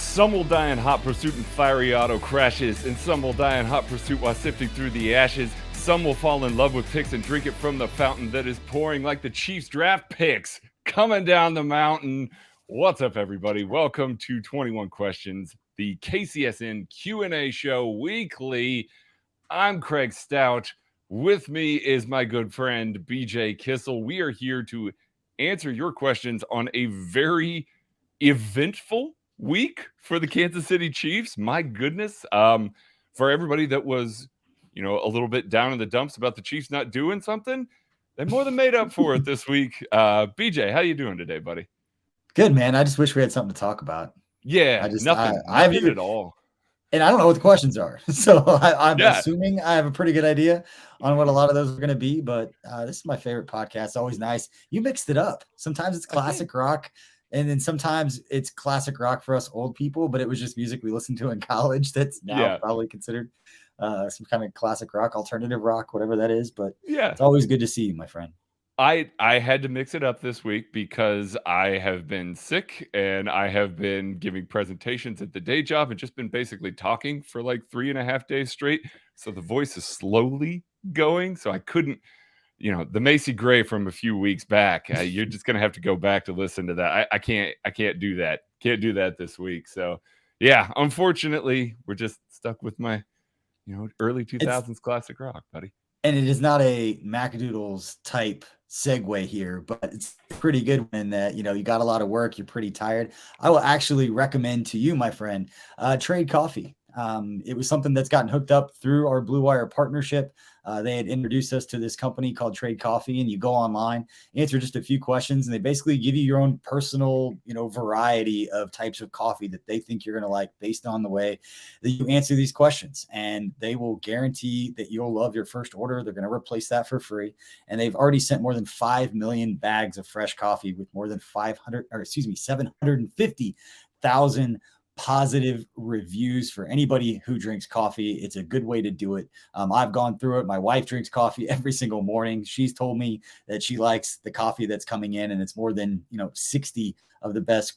Some will die in hot pursuit and fiery auto crashes, and some will die in hot pursuit while sifting through the ashes. Some will fall in love with picks and drink it from the fountain that is pouring like the Chiefs draft picks coming down the mountain. What's up, everybody? Welcome to 21 Questions, the KCSN Q&A show weekly. I'm Craig Stout. With me is my good friend, BJ Kissel. We are here to answer your questions on a very eventful week for the Kansas City Chiefs. My goodness. For everybody that was, a little bit down in the dumps about the Chiefs not doing something, they more than made up for it this week. BJ, how you doing today, buddy? Good, man. I just wish we had something to talk about. Yeah, nothing at all. And I don't know what the questions are. So I'm assuming I have a pretty good idea on what a lot of those are going to be. But this is my favorite podcast. It's always nice. You mixed it up. Sometimes it's classic rock. And then sometimes it's classic rock for us old people, but it was just music we listened to in college that's now probably considered some kind of classic rock, alternative rock, whatever that is. But it's always good to see you, my friend. I had to mix it up this week because I have been sick and I have been giving presentations at the day job and just been basically talking for like 3.5 days straight. So the voice is slowly going. So I couldn't, the Macy Gray from a few weeks back, you're just going to have to go back to listen to that. I can't do that. Can't do that this week. So yeah, unfortunately we're just stuck with my, early 2000s classic rock, buddy. And it is not a Macadoodles type segue here, but it's pretty good when that, you got a lot of work, you're pretty tired. I will actually recommend to you, my friend, Trade Coffee. It was something that's gotten hooked up through our Blue Wire partnership. They had introduced us to this company called Trade Coffee, and you go online, answer just a few questions, and they basically give you your own personal, variety of types of coffee that they think you're going to like based on the way that you answer these questions. And they will guarantee that you'll love your first order. They're going to replace that for free. And they've already sent more than 5 million bags of fresh coffee with more than 750,000 positive reviews for anybody who drinks coffee. It's a good way to do it. I've gone through it. My wife drinks coffee every single morning. She's told me that she likes the coffee that's coming in, and it's more than 60 of the best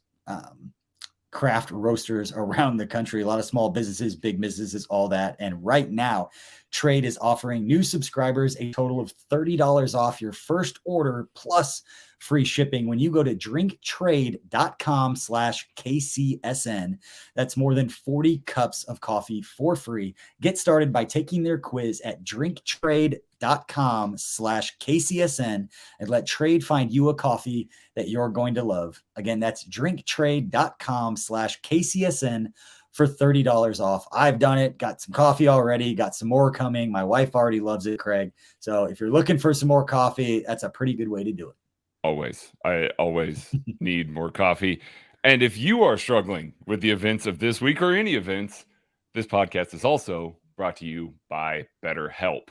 craft roasters around the country. A lot of small businesses, big businesses, all that. And right now, Trade is offering new subscribers a total of $30 off your first order plus free shipping when you go to drinktrade.com/KCSN. That's more than 40 cups of coffee for free. Get started by taking their quiz at drinktrade.com/KCSN and let Trade find you a coffee that you're going to love. Again, that's drinktrade.com/KCSN for $30 off. I've done it, got some coffee already, got some more coming. My wife already loves it, Craig. So if you're looking for some more coffee, that's a pretty good way to do it. Always. I always need more coffee. And if you are struggling with the events of this week or any events, this podcast is also brought to you by BetterHelp.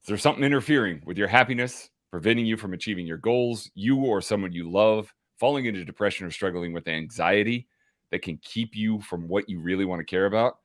Is there something interfering with your happiness, preventing you from achieving your goals, you or someone you love, falling into depression or struggling with anxiety that can keep you from what you really want to care about?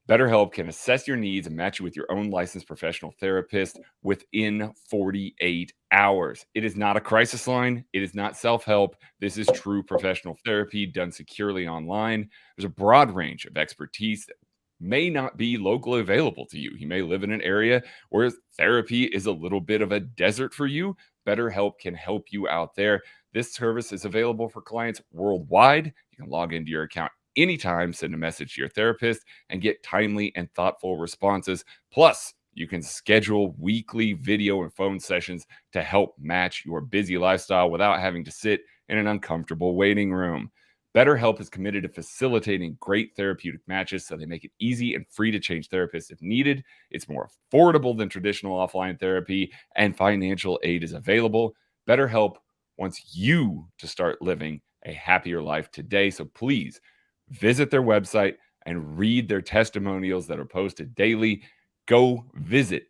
BetterHelp can assess your needs and match you with your own licensed professional therapist within 48 hours. It is not a crisis line. It is not self-help. This is true professional therapy done securely online. There's a broad range of expertise that may not be locally available to you. You may live in an area where therapy is a little bit of a desert for you. BetterHelp can help you out there. This service is available for clients worldwide. You can log into your account anytime, send a message to your therapist, and get timely and thoughtful responses. Plus, you can schedule weekly video and phone sessions to help match your busy lifestyle without having to sit in an uncomfortable waiting room. BetterHelp is committed to facilitating great therapeutic matches, so they make it easy and free to change therapists if needed. It's more affordable than traditional offline therapy, and financial aid is available. BetterHelp wants you to start living a happier life today, so please visit their website and read their testimonials that are posted daily. Go visit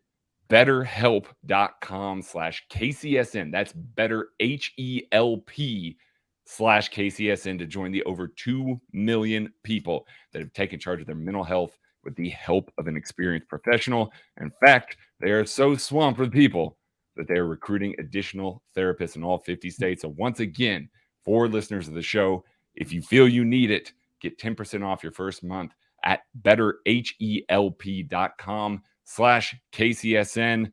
betterhelp.com/KCSN. That's BetterHelp/KCSN to join the over 2 million people that have taken charge of their mental health with the help of an experienced professional. In fact, they are so swamped with people that they are recruiting additional therapists in all 50 states. So once again, for listeners of the show, if you feel you need it, Get 10% off your first month at betterhelp.com/KCSN.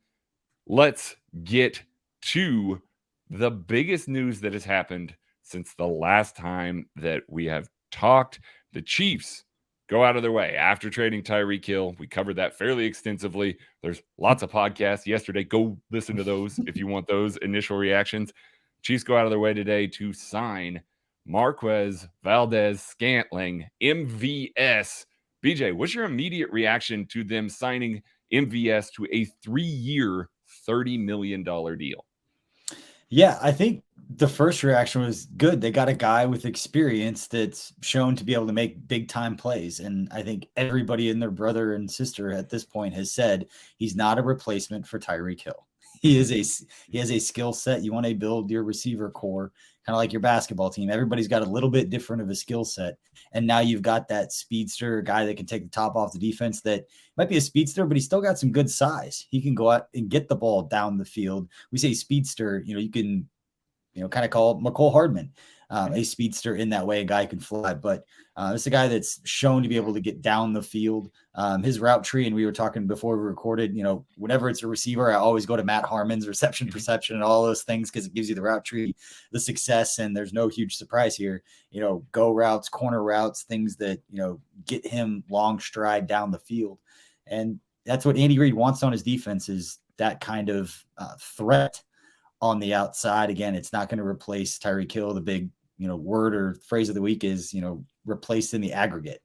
Let's get to the biggest news that has happened since the last time that we have talked. The Chiefs go out of their way after trading Tyreek Hill. We covered that fairly extensively. There's lots of podcasts yesterday. Go listen to those if you want those initial reactions. Chiefs go out of their way today to sign Marquez Valdes-Scantling, MVS. BJ, what's your immediate reaction to them signing MVS to a 3-year, $30 million deal? Yeah, I think the first reaction was good. They got a guy with experience that's shown to be able to make big time plays. And I think everybody and their brother and sister at this point has said he's not a replacement for Tyreek Hill. He has a skill set. You want to build your receiver core, kind of like your basketball team. Everybody's got a little bit different of a skill set. And now you've got that speedster guy that can take the top off the defense that might be a speedster, but he's still got some good size. He can go out and get the ball down the field. We say speedster, you can, kind of call McCole Hardman a speedster in that way, a guy who can fly. But it's a guy that's shown to be able to get down the field. His route tree, and we were talking before we recorded, whenever it's a receiver, I always go to Matt Harmon's reception perception and all those things because it gives you the route tree, the success, and there's no huge surprise here. Go routes, corner routes, things that, get him long stride down the field. And that's what Andy Reid wants on his defense, is that kind of threat on the outside. Again, it's not going to replace Tyreek Hill. The big, word or phrase of the week is, replace in the aggregate,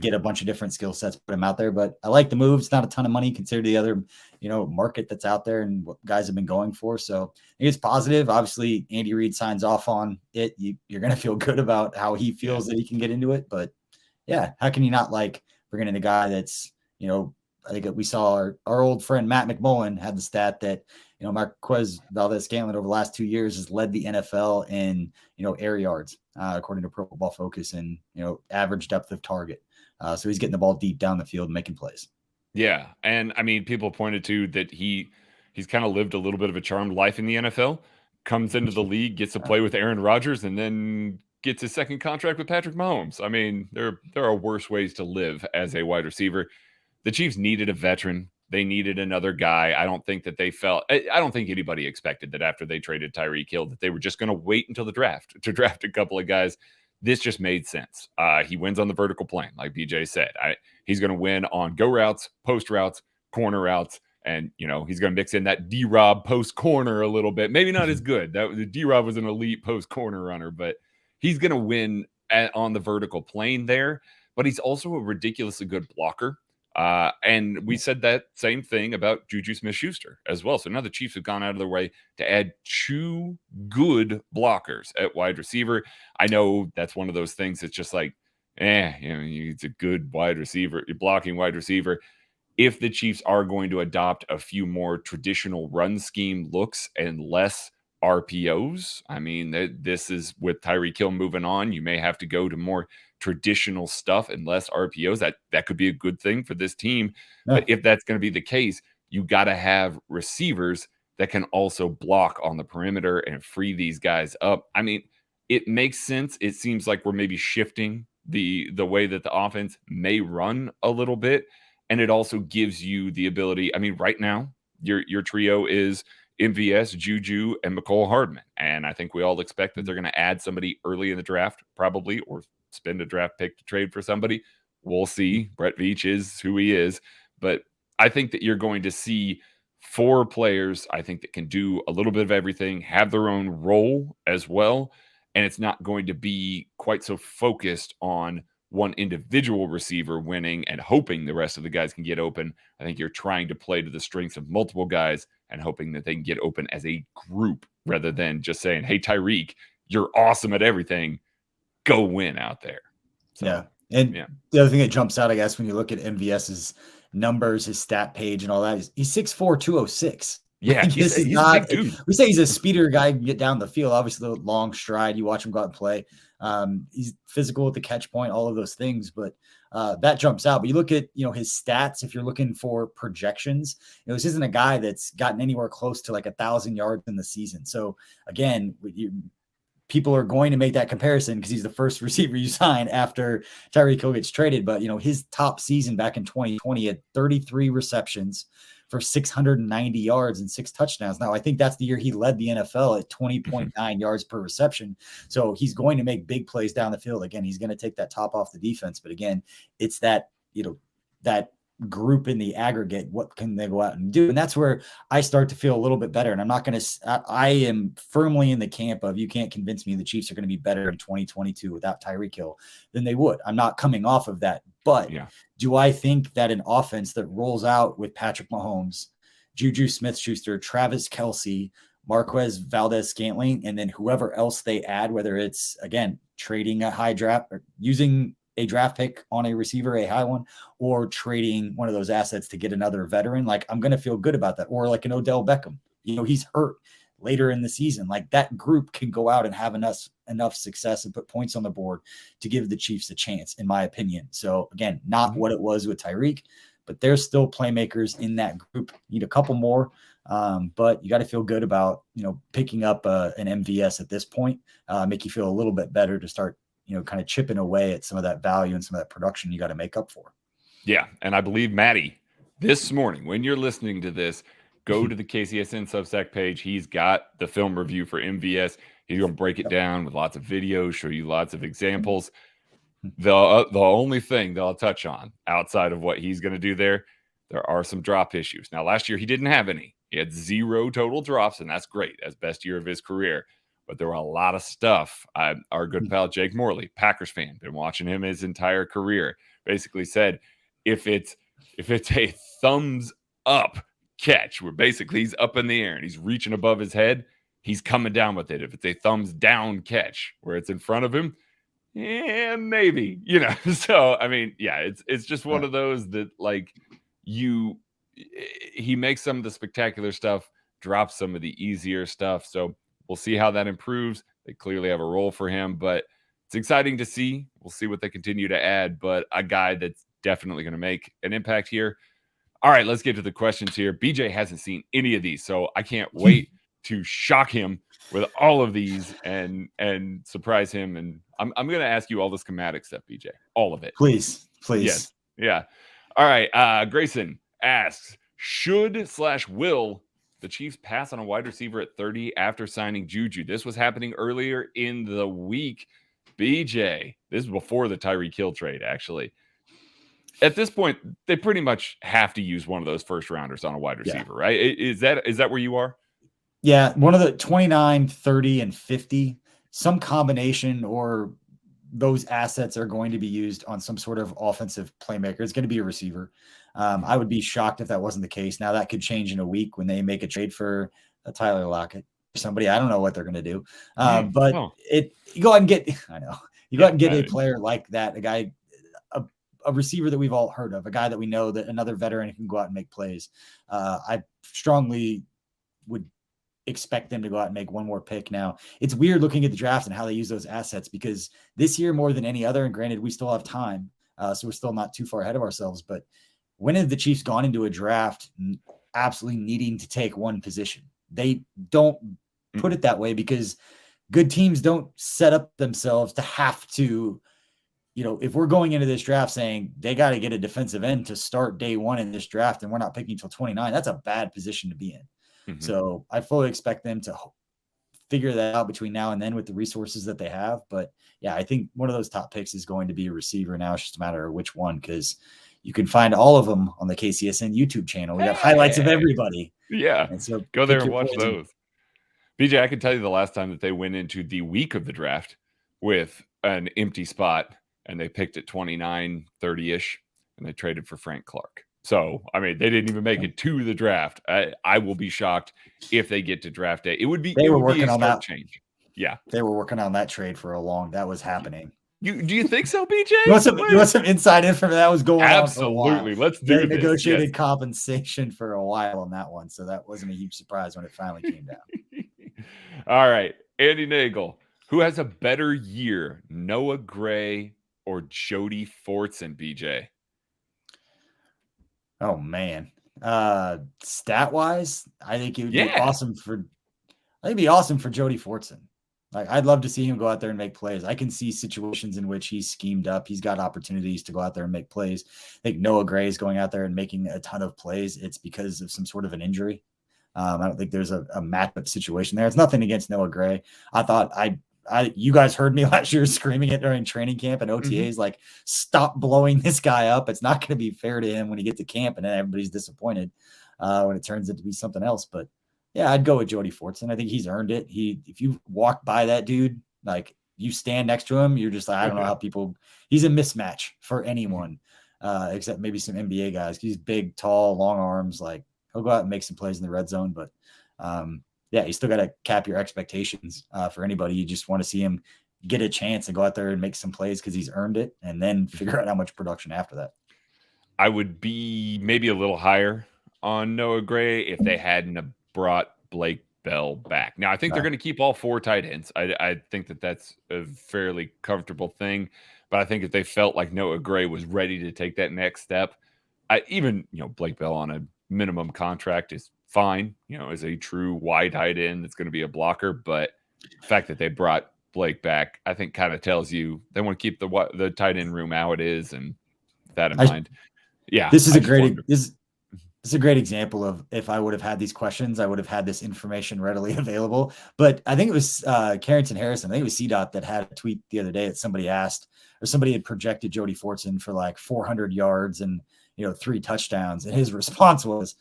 get a bunch of different skill sets, put them out there. But I like the move. It's not a ton of money considered the other, market that's out there and what guys have been going for. So I think it's positive. Obviously, Andy Reid signs off on it. You're going to feel good about how he feels that he can get into it. But yeah, how can you not like bringing in a guy that's, I think we saw our old friend Matt McMullen had the stat that, Marquez Valdes-Scantling over the last 2 years has led the NFL in, air yards, according to Pro Football Focus, and, average depth of target. So he's getting the ball deep down the field and making plays. Yeah. And I mean, people pointed to that he's kind of lived a little bit of a charmed life in the NFL, comes into the league, gets to play with Aaron Rodgers, and then gets his second contract with Patrick Mahomes. I mean, there are worse ways to live as a wide receiver. The Chiefs needed a veteran. They needed another guy. I don't think anybody expected that after they traded Tyreek Hill that they were just going to wait until the draft to draft a couple of guys. This just made sense. He wins on the vertical plane, like BJ said. He's going to win on go routes, post routes, corner routes, and he's going to mix in that D-Rob post corner a little bit. Maybe not as good. D-Rob was an elite post corner runner, but he's going to win on the vertical plane there. But he's also a ridiculously good blocker. And we said that same thing about Juju Smith-Schuster as well. So now the Chiefs have gone out of their way to add 2 good blockers at wide receiver. I know that's one of those things that's just like, it's a good wide receiver, blocking wide receiver. If the Chiefs are going to adopt a few more traditional run scheme looks and less RPOs, I mean, this is with Tyreek Hill moving on, you may have to go to more traditional stuff and less RPOs. That could be a good thing for this team. Yeah. But if that's going to be the case, you got to have receivers that can also block on the perimeter and free these guys up. I mean, it makes sense. It seems like we're maybe shifting the way that the offense may run a little bit. And it also gives you the ability. I mean, right now, your trio is MVS, Juju, and McCole Hardman. And I think we all expect that they're going to add somebody early in the draft, probably, or spend a draft pick to trade for somebody. We'll see. Brett Beech is who he is. But I think that you're going to see 4 players, I think, that can do a little bit of everything, have their own role as well. And it's not going to be quite so focused on one individual receiver winning and hoping the rest of the guys can get open. I think you're trying to play to the strengths of multiple guys and hoping that they can get open as a group rather than just saying, hey, Tyreek, you're awesome at everything. Go win out there. So, yeah. And the other thing that jumps out, I guess, when you look at MVS's numbers, his stat page and all that, he's 6'4", 206. Yeah, like, he's a big dude. We say he's a speeder guy, can get down the field. Obviously, the long stride, you watch him go out and play. He's physical at the catch point, all of those things, but that jumps out. But you look at, his stats, if you're looking for projections, this isn't a guy that's gotten anywhere close to like 1,000 yards in the season. So again, people are going to make that comparison because he's the first receiver you sign after Tyreek Hill gets traded. But, his top season back in 2020 had 33 receptions for 690 yards and 6 touchdowns. Now, I think that's the year he led the NFL at 20.9 yards per reception. So he's going to make big plays down the field. Again, he's going to take that top off the defense. But again, it's that, that group in the aggregate, what can they go out and do? And that's where I start to feel a little bit better. And I'm not going to, I am firmly in the camp of, you can't convince me the Chiefs are going to be better in 2022 without Tyreek Hill than they would. I'm not coming off of that. But do I think that an offense that rolls out with Patrick Mahomes, Juju Smith-Schuster, Travis Kelce, Marquez, Valdes-Scantling, and then whoever else they add, whether it's, again, trading a high draft or using a draft pick on a receiver, a high one, or trading one of those assets to get another veteran, like I'm going to feel good about that. Or like an Odell Beckham, he's hurt later in the season. Like that group can go out and have enough success and put points on the board to give the Chiefs a chance, in my opinion. So again, not what it was with Tyreek, but there's still playmakers in that group. Need a couple more. But you got to feel good about, picking up an MVS at this point, make you feel a little bit better to start, kind of chipping away at some of that value and some of that production you got to make up for. Yeah. And I believe Maddie, this morning, when you're listening to this, go to the KCSN Substack page. He's got the film review for MVS. He's going to break it down with lots of videos, show you lots of examples. The only thing that I'll touch on outside of what he's going to do there are some drop issues. Now, last year he didn't have any. He had 0 total drops, and that's great. That's best year of his career. But there were a lot of stuff. Our good pal Jake Morley, Packers fan, been watching him his entire career, basically said if it's a thumbs up catch where basically he's up in the air and he's reaching above his head, he's coming down with it. If it's a thumbs down catch where it's in front of him, yeah, maybe, So I mean, yeah, it's just one of those that like he makes some of the spectacular stuff, drops some of the easier stuff. So we'll see how that improves. They clearly have a role for him, but it's exciting to see. We'll see what they continue to add, but a guy that's definitely going to make an impact here. All right, let's get to the questions here. BJ hasn't seen any of these, so I can't wait to shock him with all of these and surprise him. And I'm going to ask you all the schematic stuff, BJ, all of it. Please. Yes. Yeah. All right. Grayson asks, should/will the Chiefs pass on a wide receiver at 30 after signing Juju? This was happening earlier in the week. BJ, this is before the Tyreek Hill trade, actually. At this point, they pretty much have to use one of those first rounders on a wide receiver, right? Is that where you are? Yeah, one of the 29, 30, and 50, some combination or those assets are going to be used on some sort of offensive playmaker. It's going to be a receiver. I would be shocked if that wasn't the case. Now that could change in a week when they make a trade for a Tyler Lockett or somebody. I don't know what they're going to do. But you go out and get, I know you go out and get a player like that, a guy, a receiver that we've all heard of, a guy that we know that another veteran can go out and make plays. I strongly would expect them to go out and make one more pick. Now it's weird looking at the draft and how they use those assets, because this year more than any other, and granted we still have time, so we're still not too far ahead of ourselves, but when have the Chiefs gone into a draft absolutely needing to take one position? They don't put it that way because good teams don't set up themselves to have to, if we're going into this draft saying they got to get a defensive end to start day one in this draft and we're not picking until 29, that's a bad position to be in. Mm-hmm. So I fully expect them to figure that out between now and then with the resources that they have. But yeah, I think one of those top picks is going to be a receiver. Now it's just a matter of which one, because you can find all of them on the KCSN YouTube channel. We got highlights of everybody. Yeah. And so go there and watch those. BJ, I can tell you the last time that they went into the week of the draft with an empty spot and they picked at 29, 30-ish, and they traded for Frank Clark. So, I mean, they didn't even make it to the draft. I will be shocked if they get to draft day. It would be, working on that change. Yeah. They were working on that trade for a long, that was happening. Do you think so, BJ? You want some inside information that was going on for a while? Absolutely. Let's do They this. negotiated compensation for a while on that one, so that wasn't a huge surprise when it finally came down. All right. Andy Nagel, who has a better year, Noah Gray or Jody Fortson, BJ? Oh man. Stat wise, I think it would be awesome for Jody Fortson. Like, I'd love to see him go out there and make plays. I can see situations in which he's schemed up. He's got opportunities to go out there and make plays. I think Noah Gray is going out there and making a ton of plays. It's because of some sort of an injury. I don't think there's a matchup situation there. It's nothing against Noah Gray. I thought you guys heard me last year screaming it during training camp and OTAs, like, stop blowing this guy up. It's not going to be fair to him when he gets to camp, and then everybody's disappointed when it turns into be something else. But yeah, I'd go with Jody Fortson. I think he's earned it. If you walk by that dude, like, you stand next to him, you're just like, I don't know how people. He's a mismatch for anyone, except maybe some NBA guys. He's big, tall, long arms. Like, he'll go out and make some plays in the red zone, but yeah, you still got to cap your expectations for anybody. You just want to see him get a chance and go out there and make some plays because he's earned it, and then figure out how much production after that. I would be maybe a little higher on Noah Gray if they hadn't brought Blake Bell back. Now, I think they're going to keep all 4 tight ends. I think that that's a fairly comfortable thing, but I think if they felt like Noah Gray was ready to take that next step, even Blake Bell on a minimum contract is fine, as a true wide tight end that's going to be a blocker. But the fact that they brought Blake back, I think, kind of tells you they want to keep the tight end room how it is, and with that in mind. Yeah, this is a great example of, if I would have had these questions, I would have had this information readily available. But I think it was Carrington Harrison. I think it was CDOT that had a tweet the other day that somebody asked, or somebody had projected Jody Fortson for like 400 yards and 3 touchdowns, and his response was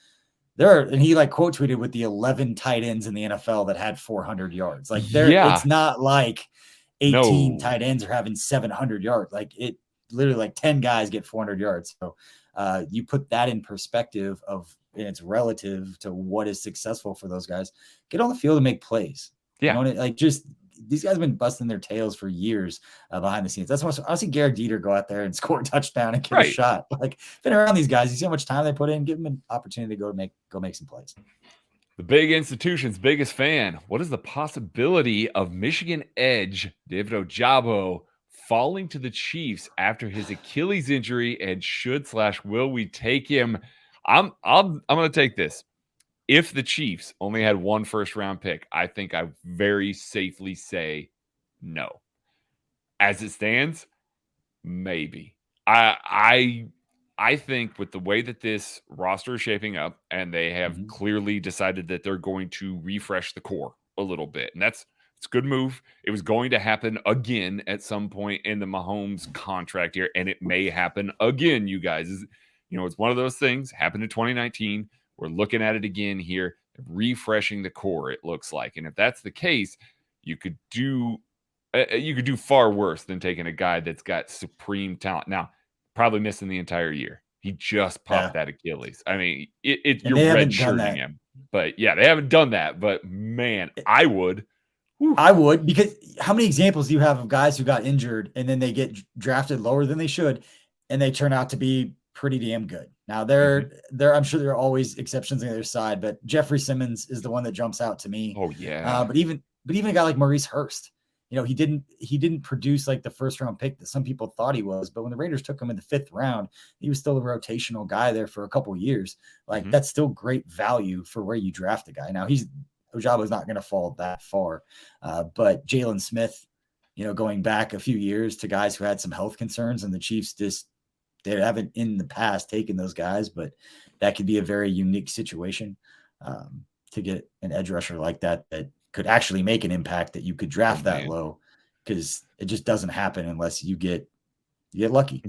and he like quote tweeted with the 11 tight ends in the NFL that had 400 yards. Like, it's not like 18 tight ends are having 700 yards. Like, it literally, like, 10 guys get 400 yards. So you put that in perspective and it's relative to what is successful for those guys. Get on the field and make plays. Yeah. These guys have been busting their tails for years behind the scenes. That's why I see Garrett Dieter go out there and score a touchdown and get a shot. Like, been around these guys. You see how much time they put in. Give them an opportunity to go make some plays. The big institution's biggest fan. What is the possibility of Michigan edge David Ojabo falling to the Chiefs after his Achilles injury, and will we take him? I'm going to take this. If the Chiefs only had 1 first-round pick, I think I very safely say no. As it stands, maybe. I think with the way that this roster is shaping up, and they have clearly decided that they're going to refresh the core a little bit, and it's a good move. It was going to happen again at some point in the Mahomes contract here, and it may happen again, you guys. It's one of those things. Happened in 2019. We're looking at it again here, refreshing the core, it looks like. And if that's the case, you could do far worse than taking a guy that's got supreme talent. Now, probably missing the entire year. He just popped that Achilles. I mean, you're redshirting him. But yeah, they haven't done that. But man, I would. I would, because how many examples do you have of guys who got injured and then they get drafted lower than they should, and they turn out to be pretty damn good? Now, I'm sure there are always exceptions on the other side, but Jeffrey Simmons is the one that jumps out to me. Oh yeah. But even a guy like Maurice Hurst, he didn't produce like the first round pick that some people thought he was, but when the Raiders took him in the 5th round, he was still a rotational guy there for a couple of years. Like, that's still great value for where you draft a guy. Now, Ojabo is not going to fall that far, but Jalen Smith, going back a few years to guys who had some health concerns, and the Chiefs they haven't in the past taken those guys, but that could be a very unique situation to get an edge rusher like that could actually make an impact, that you could draft that low, because it just doesn't happen unless you get lucky.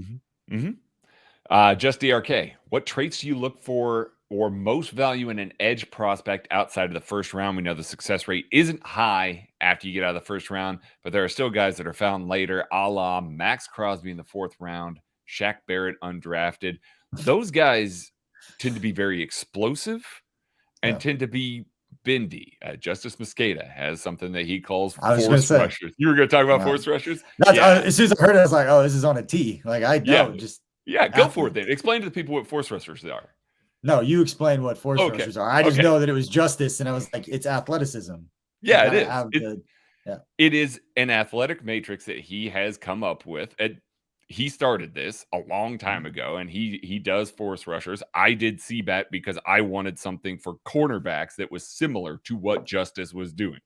Just DRK, what traits do you look for or most value in an edge prospect outside of the first round? We know the success rate isn't high after you get out of the first round, but there are still guys that are found later, a la Max Crosby in the 4th round, Shaq Barrett undrafted. Those guys tend to be very explosive and tend to be bendy. Justice Mosqueda has something that he calls force rushers. You were going to talk about force rushers? As soon as I heard it, I was like, oh, this is on a tee. Like, I know. Go for it then. Explain to the people what force rushers are. No, you explain what force rushers are. I just know that it was Justice, and I was like, it's athleticism. Yeah, it is. It is an athletic matrix that he has come up with. He started this a long time ago, and he does force rushers. I did CBAT because I wanted something for cornerbacks that was similar to what Justice was doing.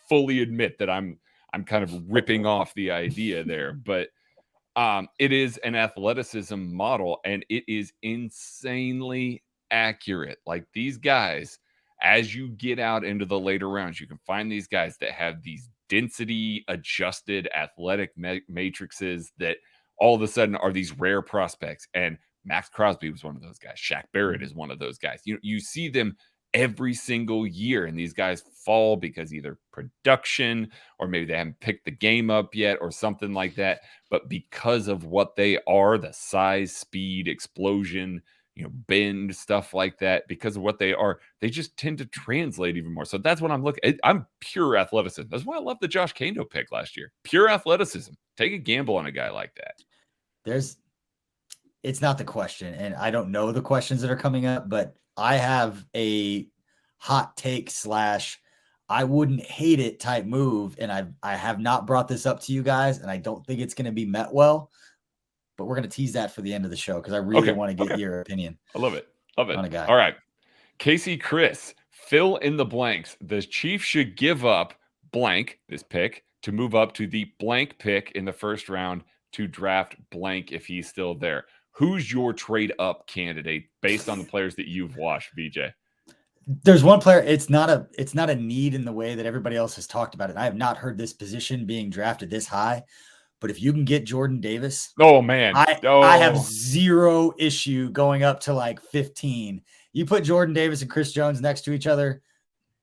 Fully admit that I'm I'm kind of ripping off the idea there, but it is an athleticism model, and it is insanely accurate. Like these guys, as you get out into the later rounds, you can find these guys that have these density adjusted athletic matrices that all of a sudden are these rare prospects. And Max Crosby was one of those guys. Shaq Barrett is one of those guys. You see them every single year, and these guys fall because either production or maybe they haven't picked the game up yet or something like that. But because of what they are, the size, speed, explosion, bend, stuff like that, because of what they are, they just tend to translate even more. So that's what I'm looking at. I'm pure athleticism. That's why I love the Josh Kano pick last year. Pure athleticism. Take a gamble on a guy like that. It's not the question, and I don't know the questions that are coming up, but I have a hot take / I wouldn't hate it type move, and I have not brought this up to you guys, and I don't think it's going to be met well, but we're going to tease that for the end of the show because I really want to get your opinion. I love it. Love it. On a guy. All right. Casey Chris, fill in the blanks. The Chiefs should give up blank, this pick, to move up to the blank pick in the first round to draft blank if he's still there. Who's your trade up candidate based on the players that you've watched, BJ? There's one player. It's not a need in the way that everybody else has talked about it. I have not heard this position being drafted this high, but if you can get Jordan Davis, oh man, I have zero issue going up to like 15. You put Jordan Davis and Chris Jones next to each other.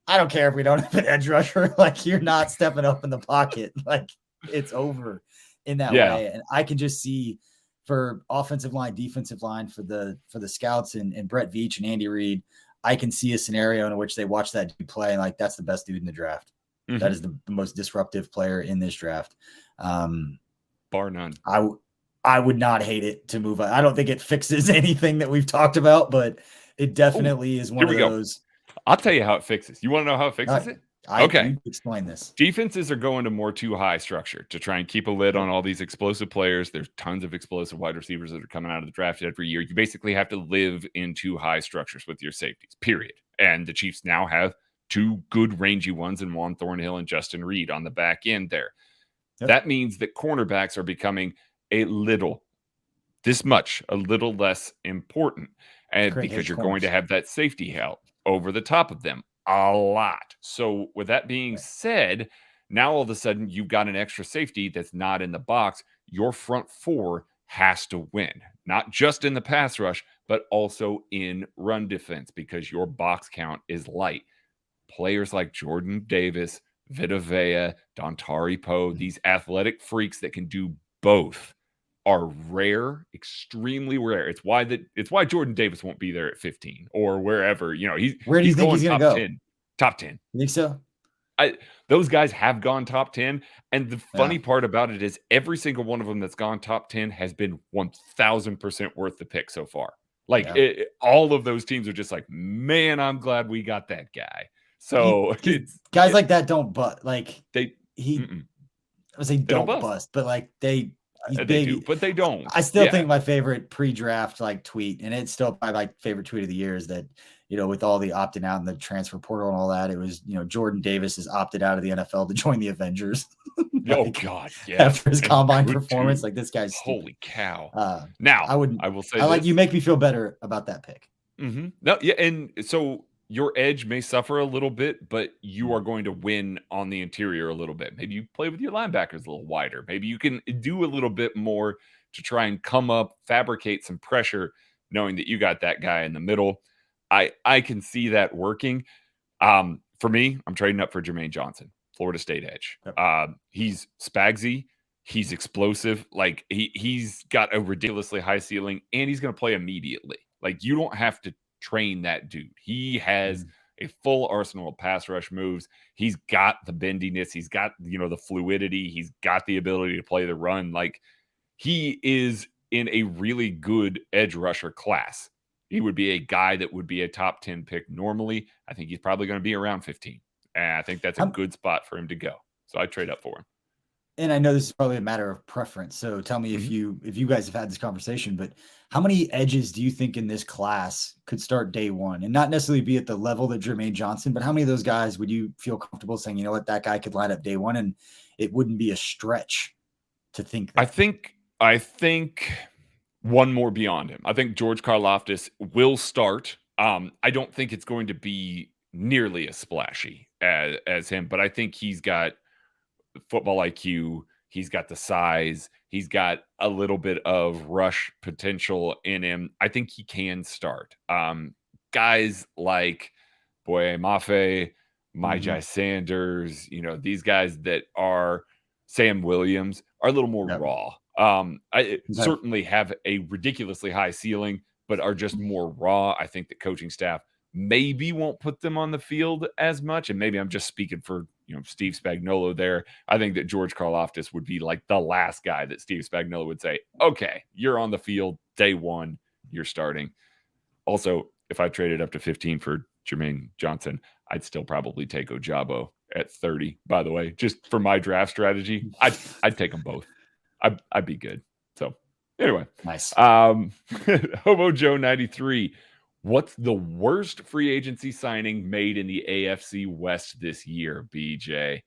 I don't care if we don't have an edge rusher. Like you're not stepping up in the pocket. Like it's over in that way. And I can just see for offensive line, defensive line, for the scouts and Brett Veach and Andy Reid, I can see a scenario in which they watch that dude play and like that's the best dude in the draft. Mm-hmm. That is the most disruptive player in this draft. Bar none. I would not hate it to move. I don't think it fixes anything that we've talked about, but it definitely is one of those. I'll tell you how it fixes. You want to know how it fixes it? Okay. Explain this. Defenses are going to more too high structure to try and keep a lid on all these explosive players. There's tons of explosive wide receivers that are coming out of the draft every year. You basically have to live in too high structures with your safeties, period. And the Chiefs now have two good rangy ones in Juan Thornhill and Justin Reed on the back end there. Yep. That means that cornerbacks are becoming a little less important. And because you're going to have that safety help over the top of them a lot. So with that being said, now all of a sudden you've got an extra safety that's not in the box. Your front four has to win, not just in the pass rush, but also in run defense because your box count is light. Players like Jordan Davis, Vita Vea, Dontari Poe, these athletic freaks that can do both are rare, extremely rare. It's why Jordan Davis won't be there at 15 or wherever. Where do you think he's going to go? 10, top 10. You think so? Those guys have gone top 10. And the funny part about it is every single one of them that's gone top 10 has been 1,000% worth the pick so far. Like all of those teams are just like, man, I'm glad we got that guy. So guys like that don't bust. Like I would say don't bust, but like he's they big, do, but they don't. I still think my favorite pre-draft tweet, and it's still my favorite tweet of the year, is that with all the opting out and the transfer portal and all that, it was Jordan Davis has opted out of the NFL to join the Avengers. Oh God, yeah. After his combine performance, like this guy's stupid. Holy cow! Now I will say, you make me feel better about that pick. Mm-hmm. No, yeah, and so your edge may suffer a little bit, but you are going to win on the interior a little bit. Maybe you play with your linebackers a little wider. Maybe you can do a little bit more to try and come up, fabricate some pressure, knowing that you got that guy in the middle. I can see that working. For me, I'm trading up for Jermaine Johnson, Florida State edge. Yep. He's spagsy. He's explosive. Like he's got a ridiculously high ceiling, and he's going to play immediately. Like you don't have to train that dude. He has a full arsenal of pass rush moves. He's got the bendiness. He's got, the fluidity. He's got the ability to play the run. Like he is in a really good edge rusher class. He would be a guy that would be a top 10 pick normally. I think he's probably going to be around 15. And I think that's a good spot for him to go. So I trade up for him. And I know this is probably a matter of preference. So tell me if you guys have had this conversation, but how many edges do you think in this class could start day one and not necessarily be at the level that Jermaine Johnson, but how many of those guys would you feel comfortable saying, that guy could line up day one? And it wouldn't be a stretch to think I that. think one more beyond him. I think George Karlaftis will start. I don't think it's going to be nearly as splashy as him, but I think he's got football IQ. He's got the size. He's got a little bit of rush potential in him. I think he can start. Guys like Boye Mafe, Myjai Sanders, these guys that are Sam Williams are a little more Yep. raw. I certainly have a ridiculously high ceiling, but are just more raw. I think the coaching staff maybe won't put them on the field as much. And maybe I'm just speaking for, Steve Spagnuolo there. I think that George Karlaftis would be like the last guy that Steve Spagnuolo would say, okay, you're on the field day one, you're starting. Also, if I traded up to 15 for Jermaine Johnson, I'd still probably take Ojabo at 30, by the way, just for my draft strategy. I'd take them both. I'd be good. So anyway, Nice. Hobo Joe 93. What's the worst free agency signing made in the AFC West this year, BJ?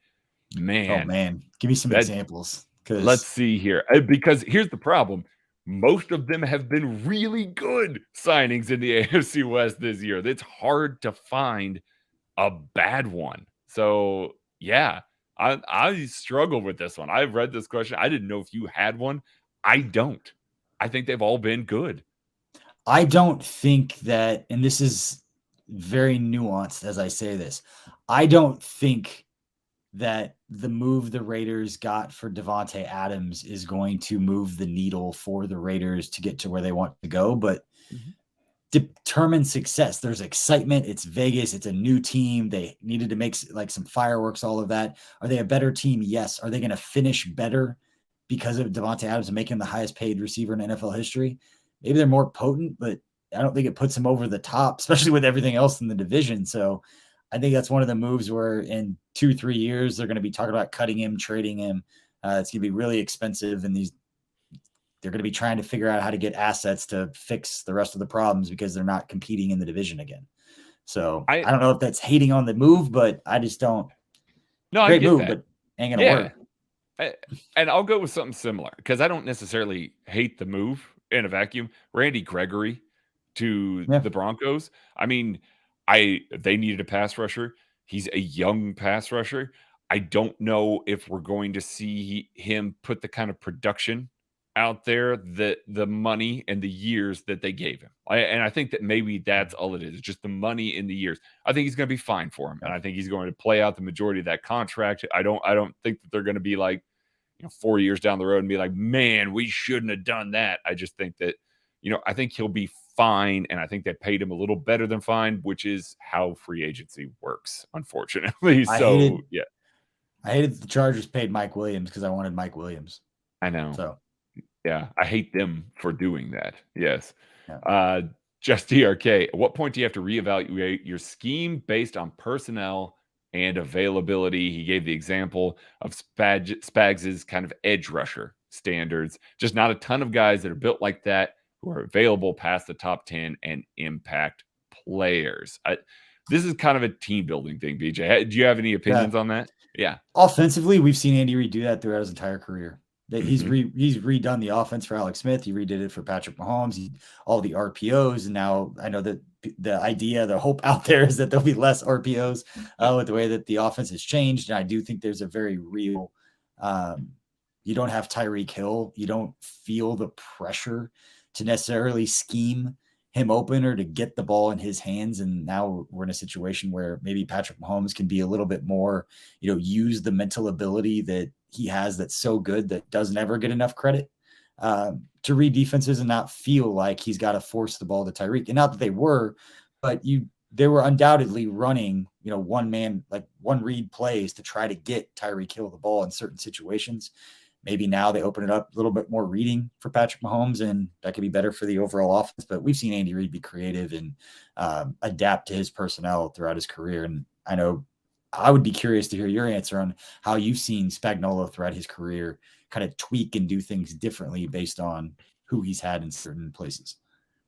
Man. Oh, man. Give me some examples. Let's see here. Because here's the problem. Most of them have been really good signings in the AFC West this year. It's hard to find a bad one. So, yeah, I struggle with this one. I've read this question. I didn't know if you had one. I don't. I think they've all been good. I don't think that, and this is very nuanced as I say this, I don't think that the move the Raiders got for Davante Adams is going to move the needle for the Raiders to get to where they want to go, but determine success. There's excitement. It's Vegas. It's a new team. They needed to make like some fireworks, all of that. Are they a better team? Yes. Are they going to finish better because of Davante Adams making the highest paid receiver in NFL history? Maybe they're more potent, but I don't think it puts them over the top, especially with everything else in the division. So I think that's one of the moves where in 2-3 years, they're going to be talking about cutting him, trading him. It's going to be really expensive. And they're going to be trying to figure out how to get assets to fix the rest of the problems because they're not competing in the division again. So I don't know if that's hating on the move, but I just don't. No, great I get move, that. but ain't going to work. And I'll go with something similar because I don't necessarily hate the move in a vacuum. Randy Gregory to the Broncos. I mean, they needed a pass rusher. He's a young pass rusher. I don't know if we're going to see him put the kind of production out there that the money and the years that they gave him. And I think that maybe that's all it is, just the money in the years. I think he's going to be fine for him. And I think he's going to play out the majority of that contract. I don't think that they're going to be like, 4 years down the road and be like, man, we shouldn't have done that. I just think that, I think he'll be fine. And I think they paid him a little better than fine, which is how free agency works, unfortunately. I hated the Chargers paid Mike Williams because I wanted Mike Williams. I know. So, yeah, I hate them for doing that. Yes. Yeah. Just DRK, at what point do you have to reevaluate your scheme based on personnel and availability? He gave the example of Spags' kind of edge rusher standards. Just not a ton of guys that are built like that who are available past the top 10 and impact players. This is kind of a team building thing, BJ. Do you have any opinions on that? Yeah. Offensively, we've seen Andy Reid do that throughout his entire career. He's redone the offense for Alex Smith. He redid it for Patrick Mahomes. All the RPOs, and now I know that the hope out there is that there'll be less RPOs with the way that the offense has changed. And I do think there's a very real. You don't have Tyreek Hill. You don't feel the pressure to necessarily scheme him open or to get the ball in his hands. And now we're in a situation where maybe Patrick Mahomes can be a little bit more, use the mental ability that he has that's so good that doesn't ever get enough credit to read defenses and not feel like he's got to force the ball to Tyreek. And not that they were, but they were undoubtedly running, one man, like one read plays to try to get Tyreek Hill the ball in certain situations. Maybe now they open it up a little bit more reading for Patrick Mahomes, and that could be better for the overall offense. But we've seen Andy Reid be creative and adapt to his personnel throughout his career. And I know I would be curious to hear your answer on how you've seen Spagnuolo throughout his career kind of tweak and do things differently based on who he's had in certain places.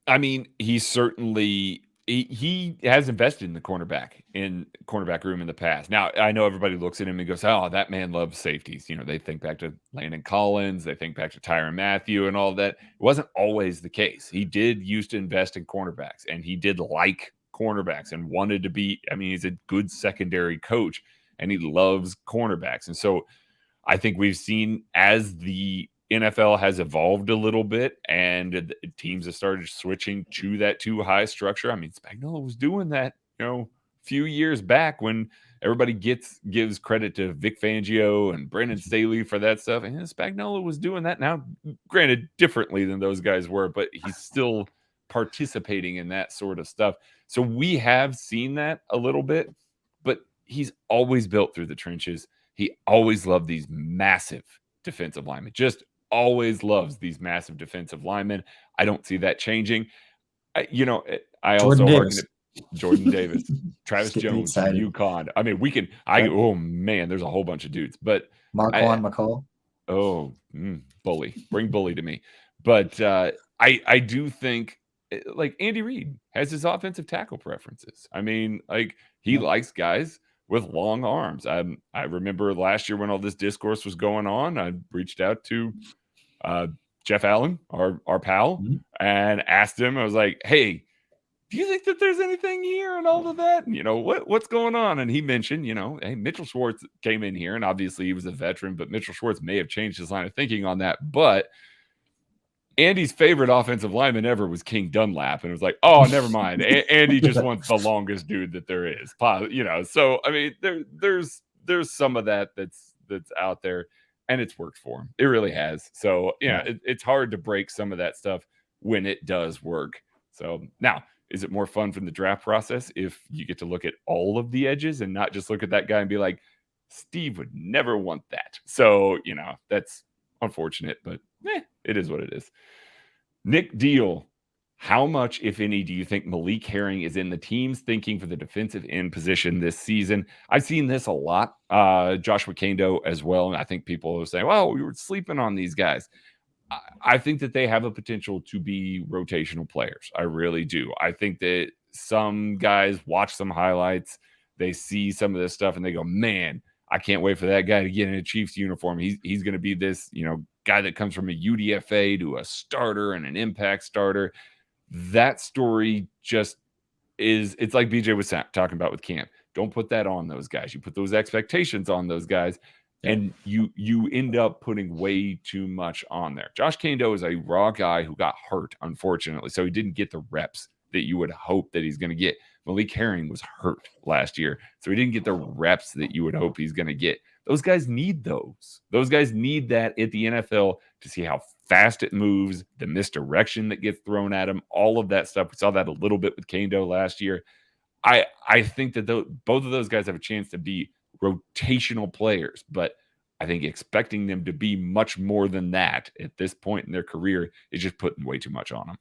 I mean, he certainly he has invested in the cornerback room in the past. Now, I know everybody looks at him and goes, "Oh, that man loves safeties." They think back to Landon Collins, they think back to Tyrann Mathieu and all that. It wasn't always the case. He did used to invest in cornerbacks, and he did like cornerbacks and wanted to be. I mean, he's a good secondary coach, and he loves cornerbacks. And so I think we've seen as the NFL has evolved a little bit and teams have started switching to that too high structure. I mean, Spagnuolo was doing that, a few years back when everybody gives credit to Vic Fangio and Brandon Staley for that stuff. And Spagnuolo was doing that now, granted, differently than those guys were, but he's still participating in that sort of stuff. So we have seen that a little bit, but he's always built through the trenches. He always loved these massive defensive linemen, just always loves these massive defensive linemen. I don't see that changing. I also harken to Jordan Davis, Travis Jones from UConn. I mean, oh man, there's a whole bunch of dudes, but Marquand McCall. Oh, Bully. Bring Bully to me. But I do think like Andy Reid has his offensive tackle preferences. I mean, like he likes guys with long arms. I remember last year when all this discourse was going on, I reached out to Jeff Allen, our pal, and asked him, I was like, hey, do you think that there's anything here and all of that? And, what's going on? And he mentioned, hey, Mitchell Schwartz came in here, and obviously he was a veteran, but Mitchell Schwartz may have changed his line of thinking on that. But Andy's favorite offensive lineman ever was King Dunlap. And it was like, oh, never mind. Andy just wants the longest dude that there is. So, I mean, there's some of that's out there, and it's worked for him. It really has. So, it's hard to break some of that stuff when it does work. So now, is it more fun from the draft process if you get to look at all of the edges and not just look at that guy and be like, Steve would never want that. So, that's unfortunate, but it is what it is. Nick Deal, how much, if any, do you think Malik Herring is in the team's thinking for the defensive end position this season? I've seen this a lot. Joshua Kando as well. And I think people are saying, well, we were sleeping on these guys. I think that they have a potential to be rotational players. I really do. I think that some guys watch some highlights, they see some of this stuff, and they go, man, I can't wait for that guy to get in a Chiefs uniform. He's going to be this, guy that comes from a UDFA to a starter and an impact starter. That story just it's like BJ was talking about with camp. Don't put that on those guys. You put those expectations on those guys, and you end up putting way too much on there. Josh Kando is a raw guy who got hurt, unfortunately, so he didn't get the reps that you would hope that he's going to get. Malik Herring was hurt last year, so he didn't get the reps that you would hope he's going to get. Those guys need those. Those guys need that at the NFL to see how fast it moves, the misdirection that gets thrown at them, all of that stuff. We saw that a little bit with Kando last year. I think that both of those guys have a chance to be rotational players, but I think expecting them to be much more than that at this point in their career is just putting way too much on them.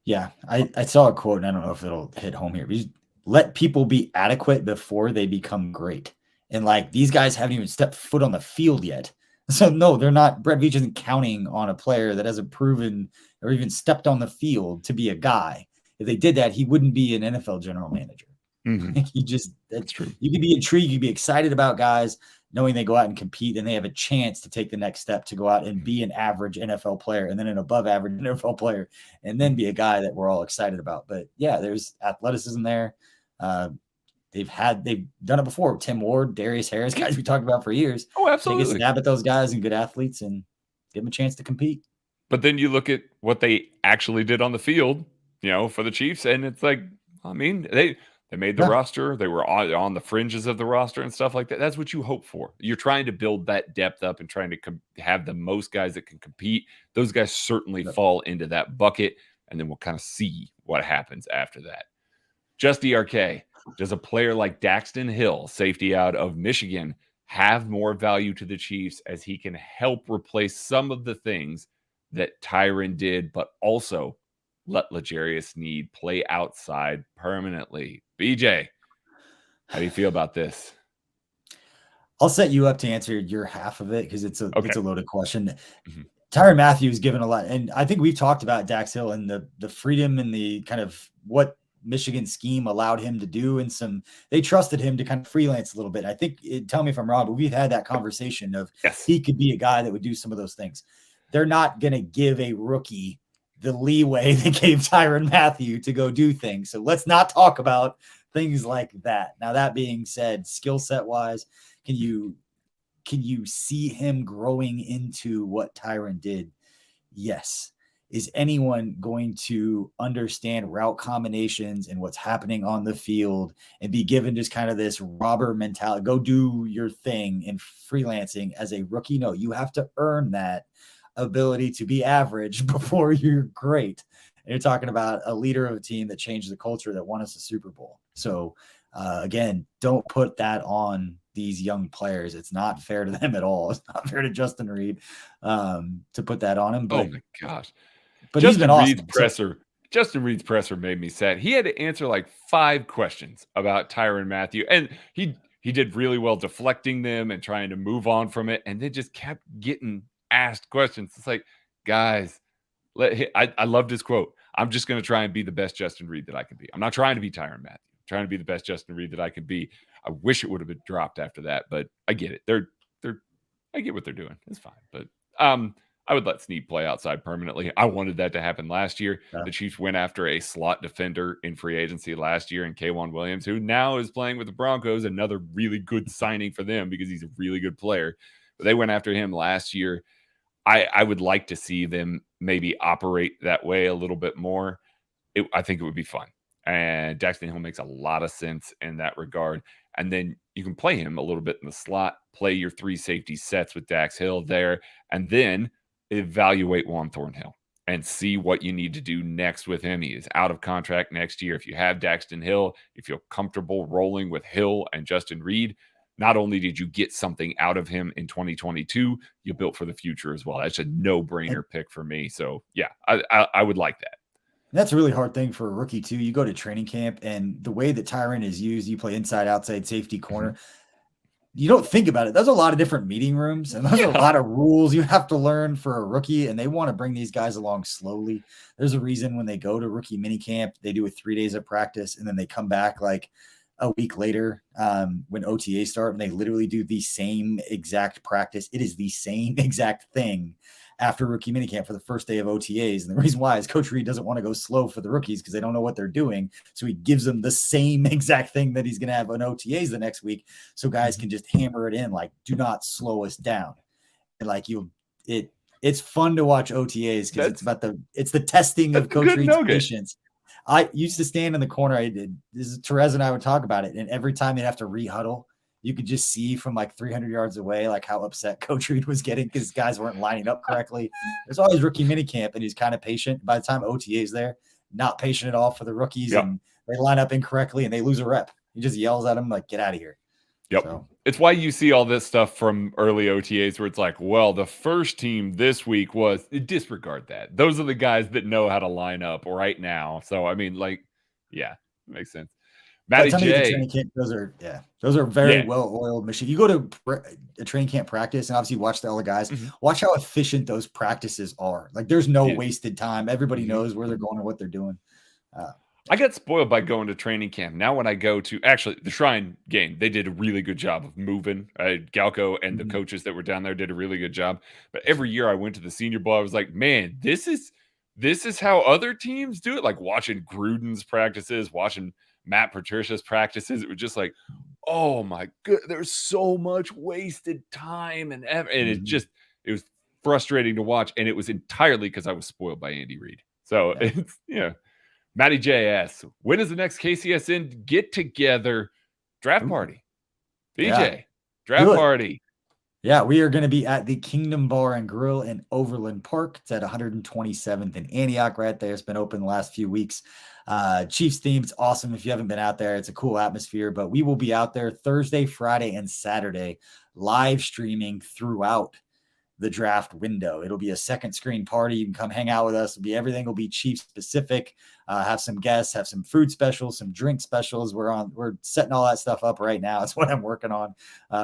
Yeah, I saw a quote, and I don't know if it'll hit home here. But let people be adequate before they become great. And like these guys haven't even stepped foot on the field yet. So no, they're not. Brett Veach isn't counting on a player that hasn't proven or even stepped on the field to be a guy. If they did that, he wouldn't be an NFL general manager. That's true. You could be intrigued, you could be excited about guys knowing they go out and compete and they have a chance to take the next step to go out and be an average NFL player and then an above average NFL player and then be a guy that we're all excited about. But yeah, there's athleticism there. They've done it before. Tim Ward, Darius Harris, guys we talked about for years. Oh, absolutely. Take a stab at those guys and good athletes and give them a chance to compete. But then you look at what they actually did on the field, for the Chiefs, and it's like, I mean, they made the roster. They were on the fringes of the roster and stuff like that. That's what you hope for. You're trying to build that depth up and trying to have the most guys that can compete. Those guys certainly fall into that bucket, and then we'll kind of see what happens after that. Just DRK, does a player like Daxton Hill, safety out of Michigan, have more value to the Chiefs as he can help replace some of the things that Tyrann did, but also let L'Jarius Sneed play outside permanently? BJ, how do you feel about this? I'll set you up to answer your half of it because it's a loaded question. Tyrann Mathieu given a lot, and I think we've talked about Dax Hill and the freedom and the kind of what Michigan scheme allowed him to do, and they trusted him to kind of freelance a little bit. I think, tell me if I'm wrong, but we've had that conversation of he could be a guy that would do some of those things. They're not going to give a rookie the leeway they gave Tyrann Mathieu to go do things. So let's not talk about things like that. Now, that being said, skill set wise, can you see him growing into what Tyrann did? Yes. Is anyone going to understand route combinations and what's happening on the field and be given just kind of this robber mentality, go do your thing in freelancing as a rookie? No, you have to earn that ability to be average before you're great. And you're talking about a leader of a team that changed the culture, that won us a Super Bowl. So again, don't put that on these young players. It's not fair to them at all. It's not fair to Justin Reid to put that on him. But, oh my gosh. But Justin he's been Reid's awesome. Justin Reid's presser made me sad. He had to answer like 5 questions about Tyrann Mathieu, and he did really well deflecting them and trying to move on from it, and they just kept getting asked questions. It's like, guys, I loved his quote. I'm just going to try and be the best Justin Reid that I can be. I'm not trying to be Tyrann Mathieu. I'm trying to be the best Justin Reid that I can be. I wish it would have been dropped after that, but I get it. I get what they're doing. It's fine, but I would let Snead play outside permanently. I wanted that to happen last year. Yeah. The Chiefs went after a slot defender in free agency last year in K'Wan Williams, who now is playing with the Broncos, another really good signing for them because he's a really good player. But they went after him last year. I would like to see them maybe operate that way a little bit more. I think it would be fun. And Daxton Hill makes a lot of sense in that regard. And then you can play him a little bit in the slot, play your 3 safety sets with Dax Hill there, and then evaluate Juan Thornhill and see what you need to do next with him. He is out of contract next year. If you have Daxton Hill, if you're comfortable rolling with Hill and Justin Reid, not only did you get something out of him in 2022, you built for the future as well. That's a no-brainer pick for me. So, yeah, I would like that. That's a really hard thing for a rookie, too. You go to training camp, and the way that Tyrann is used, you play inside, outside, safety, corner. You don't think about it. There's a lot of different meeting rooms, and there's a lot of rules you have to learn for a rookie, and they want to bring these guys along slowly. There's a reason when they go to rookie minicamp, they do 3 days of practice, and then they come back like a week later when OTA start, and they literally do the same exact practice. It is the same exact thing after rookie minicamp for the first day of OTAs. And the reason why is Coach Reid doesn't want to go slow for the rookies because they don't know what they're doing. So he gives them the same exact thing that he's going to have on OTAs the next week. So guys can just hammer it in, like, do not slow us down. And like it's fun to watch OTAs because it's the testing of Coach Reid's patience. I used to stand in the corner. Therese and I would talk about it. And every time they'd have to re-huddle, you could just see from like 300 yards away, like how upset Coach Reid was getting because guys weren't lining up correctly. There's always rookie minicamp, and he's kind of patient. By the time OTA is there, not patient at all for the rookies, and they line up incorrectly and they lose a rep. He just yells at them like, "Get out of here." Yep. So. It's why you see all this stuff from early OTAs where it's like, well, the first team this week was disregard that. Those are the guys that know how to line up right now. So, I mean, like, yeah, it makes sense. Matty J. Those are very well-oiled machines. You go to a training camp practice and obviously watch the other guys. Watch how efficient those practices are. Like, there's no wasted time. Everybody knows where they're going or what they're doing. I got spoiled by going to training camp. Now when I go to actually the Shrine game, they did a really good job of moving. Galco and the coaches that were down there did a really good job. But every year I went to the Senior Bowl, I was like, man, this is how other teams do it. Like watching Gruden's practices, watching Matt Patricia's practices. It was just like, oh my god, there's so much wasted time and it was frustrating to watch. And it was entirely because I was spoiled by Andy Reid. So it's Matty JS, when is the next KCSN get together draft party? BJ, draft party. Yeah, we are going to be at the Kingdom Bar and Grill in Overland Park. It's at 127th in Antioch right there. It's been open the last few weeks. Chiefs theme, it's awesome. If you haven't been out there, it's a cool atmosphere, but we will be out there Thursday, Friday, and Saturday live streaming throughout the draft window. It'll be a second screen party. You can come hang out with us. Everything will be Chiefs specific. Have some guests, have some food specials, some drink specials. We're setting all that stuff up right now. That's what I'm working on.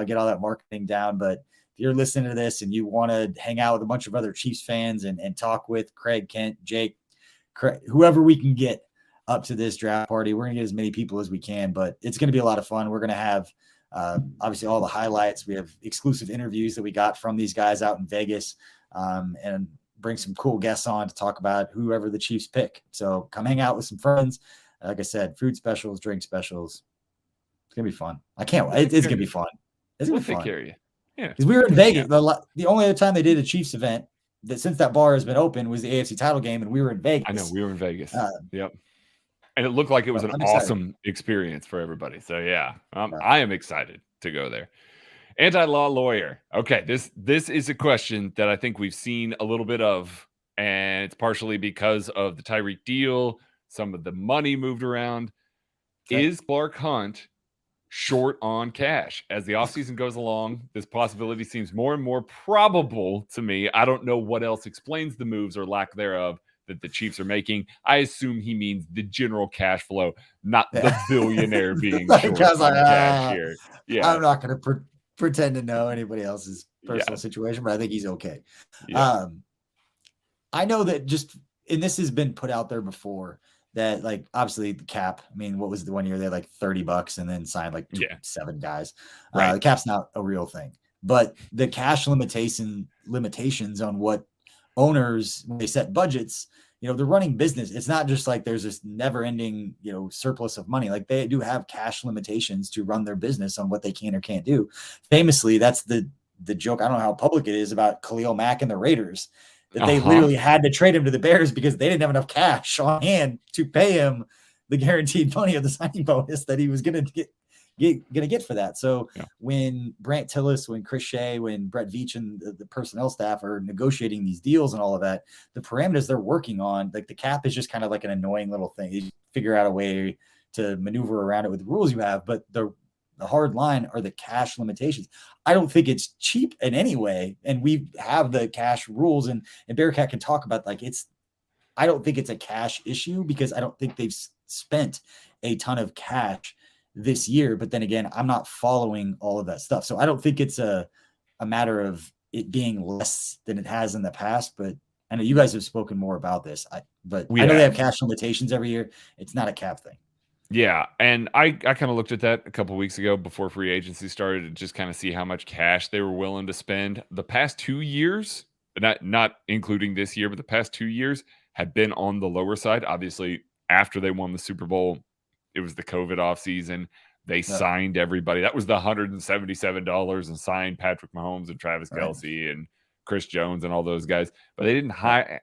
Get all that marketing down. But if you're listening to this and you want to hang out with a bunch of other Chiefs fans and talk with Craig, Kent, Jake, whoever we can get, up to this draft party. We're going to get as many people as we can, but it's going to be a lot of fun. We're going to have obviously all the highlights. We have exclusive interviews that we got from these guys out in Vegas, and bring some cool guests on to talk about whoever the Chiefs pick. So come hang out with some friends. Like I said, food specials, drink specials. It's going to be fun. I can't wait. It's going to be fun. It's going to be fun. Take care of you. Yeah. Because we were in Vegas. The only other time they did a Chiefs event that since that bar has been open was the AFC title game, and we were in Vegas. I know, we were in Vegas. Yep. And it looked like it was an awesome experience for everybody. So yeah, I am excited to go there. Anti-law lawyer. Okay, this is a question that I think we've seen a little bit of, and it's partially because of the Tyreek deal, some of the money moved around. Okay. Is Clark Hunt short on cash? As the offseason goes along, this possibility seems more and more probable to me. I don't know what else explains the moves or lack thereof that the Chiefs are making. I assume he means the general cash flow, not the billionaire being short on cash here. Yeah, I'm not going to pretend to know anybody else's personal situation, but I think he's okay. Yeah. I know that and this has been put out there before, that like obviously the cap, I mean, what was the one year they had like $30 and then signed like 7 guys. Right. The cap's not a real thing, but the cash limitations on what owners, when they set budgets, they're running business. It's not just like there's this never ending, surplus of money. Like they do have cash limitations to run their business on what they can or can't do. Famously, that's the joke. I don't know how public it is about Khalil Mack and the Raiders, that they literally had to trade him to the Bears because they didn't have enough cash on hand to pay him the guaranteed money of the signing bonus that he was going to get for that. So when Brant Tillis, when Chris Shea, when Brett Beech and the personnel staff are negotiating these deals and all of that, the parameters they're working on, like the cap is just kind of like an annoying little thing. You figure out a way to maneuver around it with the rules you have, but the hard line are the cash limitations. I don't think it's cheap in any way. And we have the cash rules, and Bearcat can talk about I don't think it's a cash issue because I don't think they've spent a ton of cash this year. But then again, I'm not following all of that stuff. So I don't think it's a matter of it being less than it has in the past, but I know you guys have spoken more about this, I know they have cash limitations every year. It's not a cap thing. Yeah, and I kind of looked at that a couple of weeks ago before free agency started to just kind of see how much cash they were willing to spend. The past 2 years, not including this year, but the past 2 years had been on the lower side. Obviously, after they won the Super Bowl, it was the COVID offseason. They signed everybody. That was the $177 and signed Patrick Mahomes and Travis Kelce and Chris Jones and all those guys. But they didn't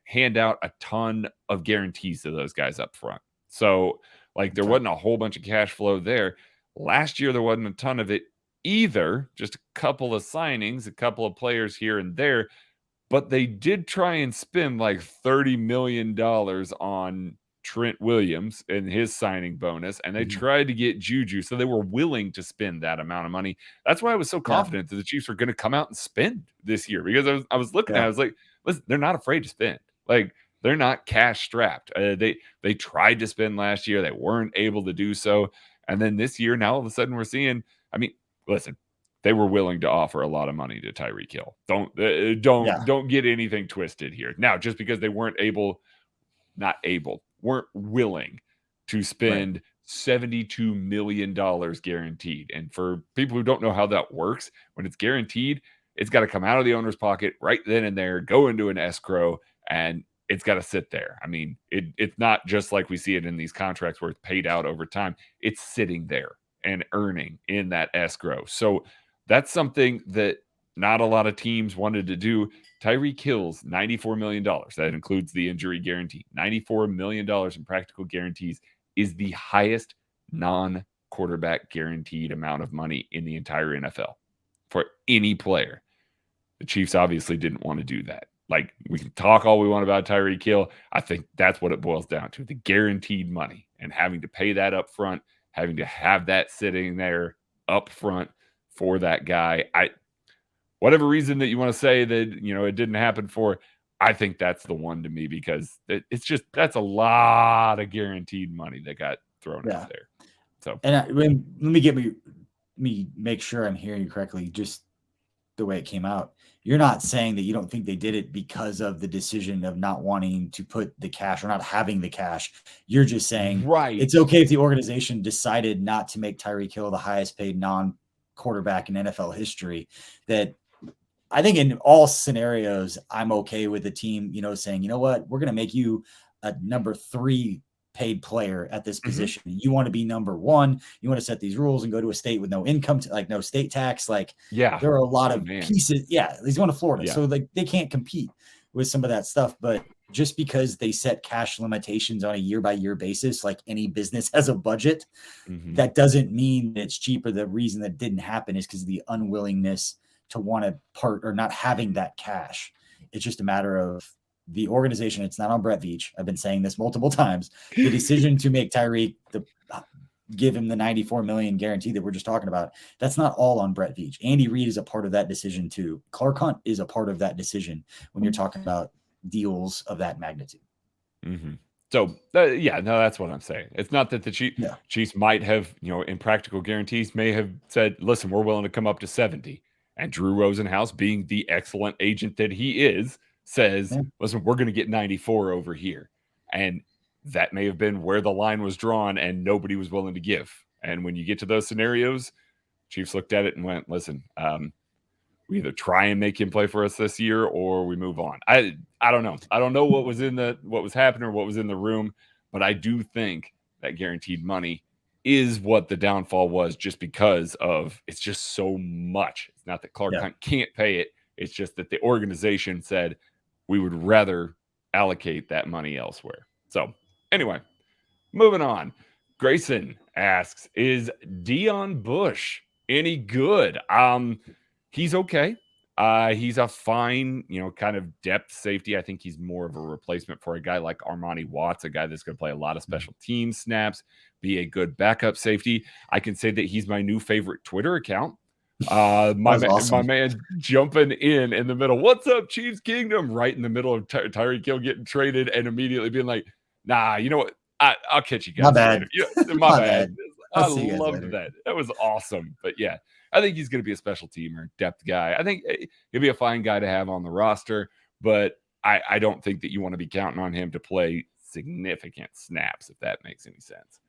hand out a ton of guarantees to those guys up front. So there wasn't a whole bunch of cash flow there. Last year, there wasn't a ton of it either, just a couple of signings, a couple of players here and there. But they did try and spend like $30 million on Trent Williams and his signing bonus, and they tried to get Juju. So they were willing to spend that amount of money. That's why I was so confident that the Chiefs were going to come out and spend this year, because I was looking at it, I was like, listen, they're not afraid to spend. They're not cash strapped. They tried to spend last year. They weren't able to do so. And then this year, now all of a sudden we're seeing, listen, they were willing to offer a lot of money to Tyreek Hill. Don't get anything twisted here. Now, just because they weren't willing to spend $72 million guaranteed. And for people who don't know how that works, when it's guaranteed, it's got to come out of the owner's pocket right then and there, go into an escrow, and it's got to sit there. It's not just like we see it in these contracts where it's paid out over time. It's sitting there and earning in that escrow. So that's something that not a lot of teams wanted to do. Tyreek Hill's $94 million. That includes the injury guarantee. $94 million in practical guarantees is the highest non-quarterback guaranteed amount of money in the entire NFL for any player. The Chiefs obviously didn't want to do that. We can talk all we want about Tyreek Hill. I think that's what it boils down to, the guaranteed money, and having to pay that up front, having to have that sitting there up front for that guy. Whatever reason that you want to say that, it didn't happen for, I think that's the one to me, because that's a lot of guaranteed money that got thrown out there. So, and let me make sure I'm hearing you correctly. Just the way it came out. You're not saying that you don't think they did it because of the decision of not wanting to put the cash or not having the cash. You're just saying Right. it's okay if the organization decided not to make Tyreek Hill the highest paid non-quarterback in NFL history. That I think in all scenarios, I'm okay with the team, saying, you know what, we're going to make you a number 3 paid player at this position. You want to be number 1. You want to set these rules and go to a state with no income, like no state tax. Like, Yeah. there are a lot of pieces. Yeah. He's going to Florida. Yeah. So like they can't compete with some of that stuff. But just because they set cash limitations on a year by year basis, like any business has a budget, that doesn't mean that it's cheaper. The reason that didn't happen is because of the unwillingness to want to part or not having that cash. It's just a matter of the organization. It's not on Brett Veach. I've been saying this multiple times. The decision to make Tyreek give him the $94 million guarantee that we're just talking about, that's not all on Brett Veach. Andy Reid is a part of that decision too. Clark Hunt is a part of that decision when you're talking about deals of that magnitude. So that's what I'm saying. It's not that the Chiefs might have, in practical guarantees, may have said, listen, we're willing to come up to 70. And Drew Rosenhaus, being the excellent agent that he is, says, listen, we're going to get 94 over here. And that may have been where the line was drawn and nobody was willing to give. And when you get to those scenarios, Chiefs looked at it and went, listen, we either try and make him play for us this year or we move on. I don't know. I don't know what was happening or what was in the room, but I do think that guaranteed money is what the downfall was, just because of it's just so much. It's not that Clark Hunt can't pay it. It's just that the organization said we would rather allocate that money elsewhere. So anyway, moving on. Grayson asks, is Dion Bush any good? He's okay. He's a fine, kind of depth safety. I think he's more of a replacement for a guy like Armani Watts, a guy that's going to play a lot of special team snaps, be a good backup safety. I can say that he's my new favorite Twitter account. My man jumping in the middle. What's up, Chiefs Kingdom? Right in the middle of Tyreek Hill getting traded and immediately being like, nah, you know what? I'll catch you guys. My bad. My bad. I loved that. That was awesome. But yeah, I think he's going to be a special teamer, depth guy. I think he'll be a fine guy to have on the roster, but I don't think that you want to be counting on him to play significant snaps, if that makes any sense.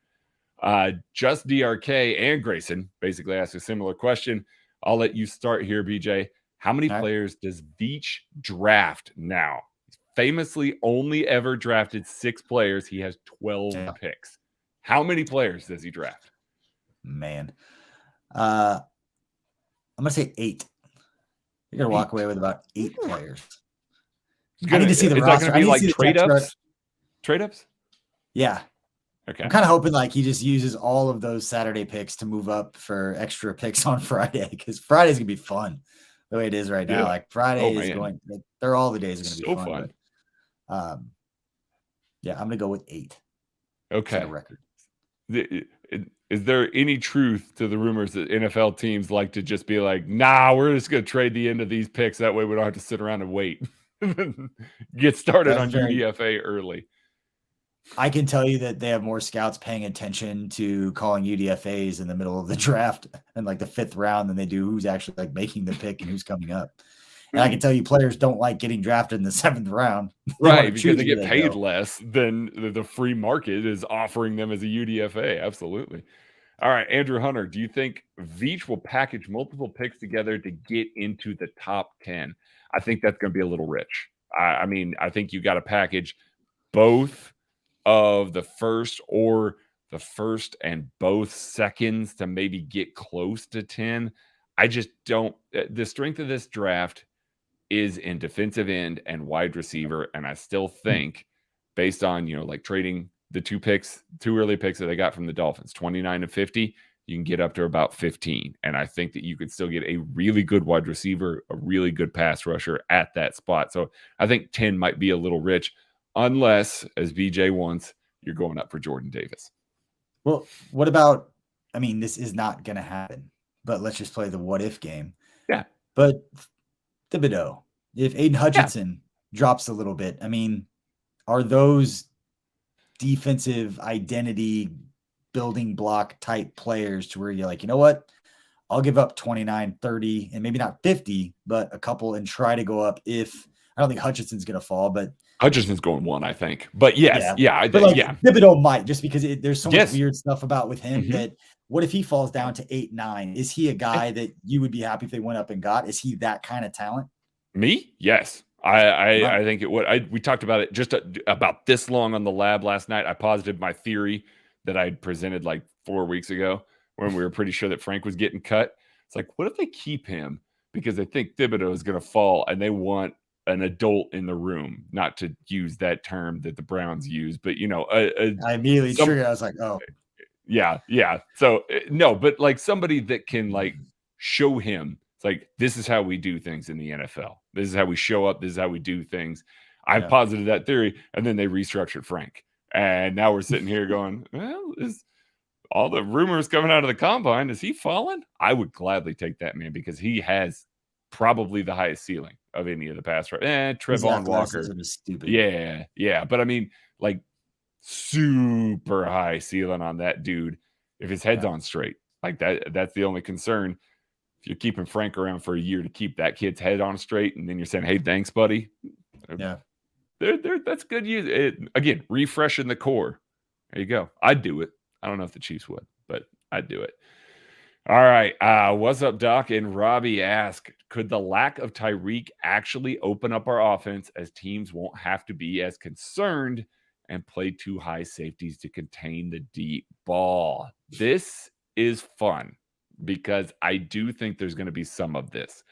Just DRK and Grayson basically asked a similar question. I'll let you start here, BJ. How many players does Beech draft now? He's famously only ever drafted 6 players. He has 12 picks. How many players does he draft? Man, I'm going to say 8. You're going to walk away with about 8 players. I need to see the roster. I need to see trade ups? Trade ups? Yeah. Okay. I'm kind of hoping like he just uses all of those Saturday picks to move up for extra picks on Friday, because Friday's going to be fun the way it is right now. Like Friday is going, they're all the days are going to be fun. But, I'm going to go with 8. Okay. For the record. Is there any truth to the rumors that NFL teams like to just be like, nah, we're just going to trade the end of these picks. That way we don't have to sit around and wait. Get started on UDFA early. I can tell you that they have more scouts paying attention to calling UDFAs in the middle of the draft and like the 5th round than they do who's actually like making the pick and who's coming up. And I can tell you players don't like getting drafted in the 7th round. Right, because they get paid less than the free market is offering them as a UDFA. Absolutely. All right, Andrew Hunter, do you think Veach will package multiple picks together to get into the top 10? I think that's going to be a little rich. I mean, I think you got to package both of the first and both seconds to maybe get close to 10. I just don't. The strength of this draft is in defensive end and wide receiver, and I still think, based on like trading the 2 early picks that they got from the Dolphins, 29 and 50, you can get up to about 15, and I think that you could still get a really good wide receiver, a really good pass rusher at that spot. So I think 10 might be a little rich, unless, as BJ wants, you're going up for Jordan Davis. Well, what about? I mean, this is not going to happen, but let's just play the what if game. Yeah, but Thibodeau, if Aiden Hutchinson drops a little bit, I mean, are those defensive identity building block type players to where you're like, you know what? I'll give up 29, 30, and maybe not 50, but a couple and try to go up if I don't think Hutchinson's going to fall, but Hutchinson's going 1, I think. But yes, but like Thibodeau might, just because there's so much weird stuff about with him that what if he falls down to 8, 9? Is he a guy that you would be happy if they went up and got? Is he that kind of talent? Me? Yes. I think it would. We talked about it just about this long on the lab last night. I posited my theory that I'd presented like 4 weeks ago when we were pretty sure that Frank was getting cut. It's like, what if they keep him because they think Thibodeau is going to fall and they want an adult in the room, not to use that term that the Browns use, but I immediately triggered. I was like, oh, yeah. So no, but like somebody that can like show him, it's like, this is how we do things in the NFL. This is how we show up. This is how we do things. I posited that theory, and then they restructured Frank, and now we're sitting here going, well, is all the rumors coming out of the combine, is he falling? I would gladly take that man because he has probably the highest ceiling of any of the pass rush. Trevon Walker. Stupid. Yeah. But I mean, like super high ceiling on that dude. If his head's on straight, like that's the only concern. If you're keeping Frank around for a year to keep that kid's head on straight, and then you're saying, hey, thanks, buddy. Yeah. That's good use. Again, refreshing the core. There you go. I'd do it. I don't know if the Chiefs would, but I'd do it. All right. What's up, Doc? And Robbie asked, could the lack of Tyreek actually open up our offense as teams won't have to be as concerned and play two high safeties to contain the deep ball? This is fun because I do think there's going to be some of this.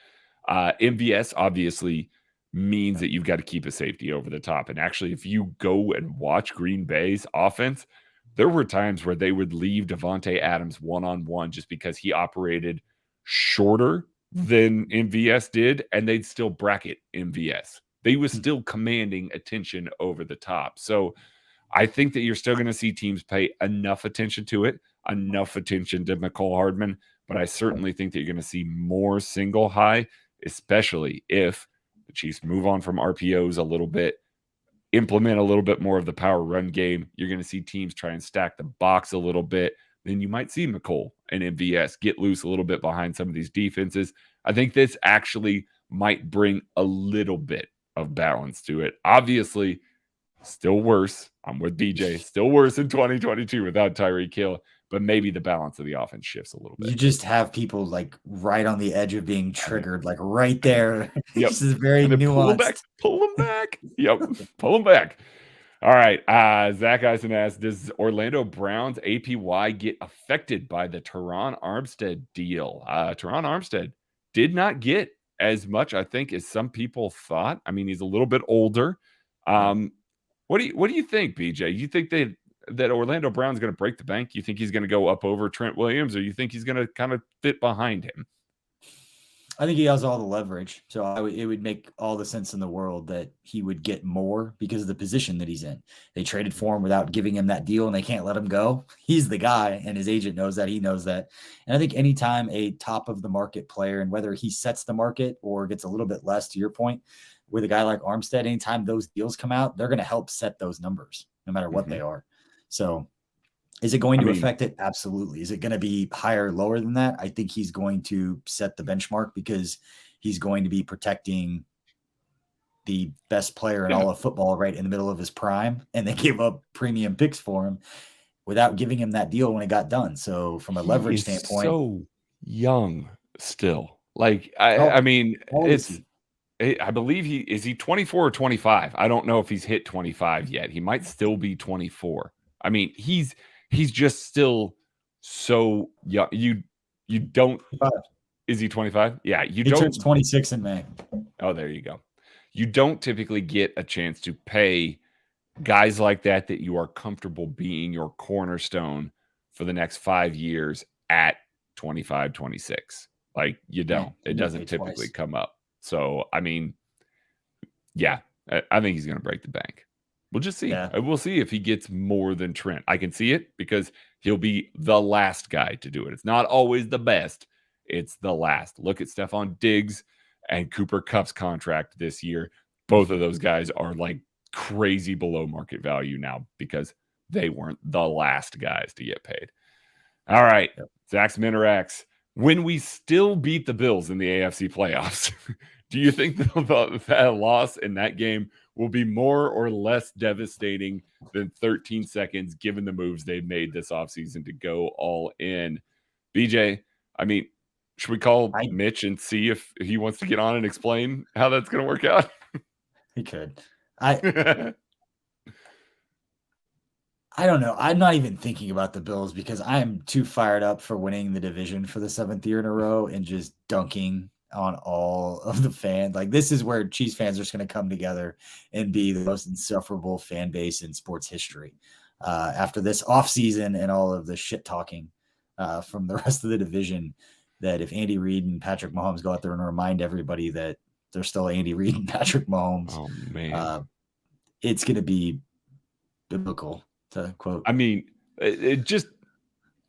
MVS obviously means that you've got to keep a safety over the top. And actually, if you go and watch Green Bay's offense, there were times where they would leave Devontae Adams one-on-one just because he operated shorter than MVS did, and they'd still bracket MVS. They was still commanding attention over the top. So I think that you're still going to see teams pay enough attention to it, enough attention to McCole Hardman, but I certainly think that you're going to see more single high, especially if the Chiefs move on from RPOs a little bit, implement a little bit more of the power run game. You're going to see teams try and stack the box a little bit. Then you might see McCole and MVS get loose a little bit behind some of these defenses. I think this actually might bring a little bit of balance to it. Obviously, still worse. I'm with BJ. Still worse in 2022 without Tyreek Hill, but maybe the balance of the offense shifts a little bit. You just have people like right on the edge of being triggered, like right there. Yep. This is very nuanced. Pull them back. Yep. Pull them back. All right. Zach Eisen asked, does Orlando Brown's APY get affected by the Teron Armstead deal? Teron Armstead did not get as much, I think, as some people thought. I mean, he's a little bit older. What do you think, BJ? You think that Orlando Brown's going to break the bank? You think he's going to go up over Trent Williams, or you think he's going to kind of fit behind him? I think he has all the leverage. So it would make all the sense in the world that he would get more because of the position that he's in. They traded for him without giving him that deal, and they can't let him go. He's the guy, and his agent knows that. He knows that. And I think anytime a top of the market player, and whether he sets the market or gets a little bit less, to your point, with a guy like Armstead, anytime those deals come out, they're going to help set those numbers no matter what they are. So is it going to affect it? Absolutely. Is it going to be higher or lower than that? I think he's going to set the benchmark because he's going to be protecting the best player in all of football right in the middle of his prime. And they gave up premium picks for him without giving him that deal when it got done. So from a leverage standpoint, so young still. Like, I mean, I believe he 24 or 25. I don't know if he's hit 25 yet. He might still be 24. I mean, he's just still so young. You don't. Is he 25? Yeah, he turns 26 in May. Oh, there you go. You don't typically get a chance to pay guys like that you are comfortable being your cornerstone for the next 5 years at 25, 26. Like, you don't. It doesn't typically come up. So, I mean, yeah, I think he's going to break the bank. We'll just see. Yeah. We'll see if he gets more than Trent. I can see it because he'll be the last guy to do it. It's not always the best. It's the last. Look at Stephon Diggs and Cooper Kupp's contract this year. Both of those guys are like crazy below market value now because they weren't the last guys to get paid. All right. Yep. Zach's Minerax. when we still beat the Bills in the AFC playoffs, do you think that loss in that game will be more or less devastating than 13 seconds given the moves they've made this offseason to go all in? BJ, I mean, should we call Mitch and see if he wants to get on and explain how that's going to work out? He could. I don't know. I'm not even thinking about the Bills because I'm too fired up for winning the division for the 7th year in a row and just dunking on all of the fans. Like, this is where Chiefs fans are just going to come together and be the most insufferable fan base in sports history. After this offseason and all of the shit talking from the rest of the division, that if Andy Reid and Patrick Mahomes go out there and remind everybody that they're still Andy Reid and Patrick Mahomes, oh man, it's going to be biblical. To quote. I mean,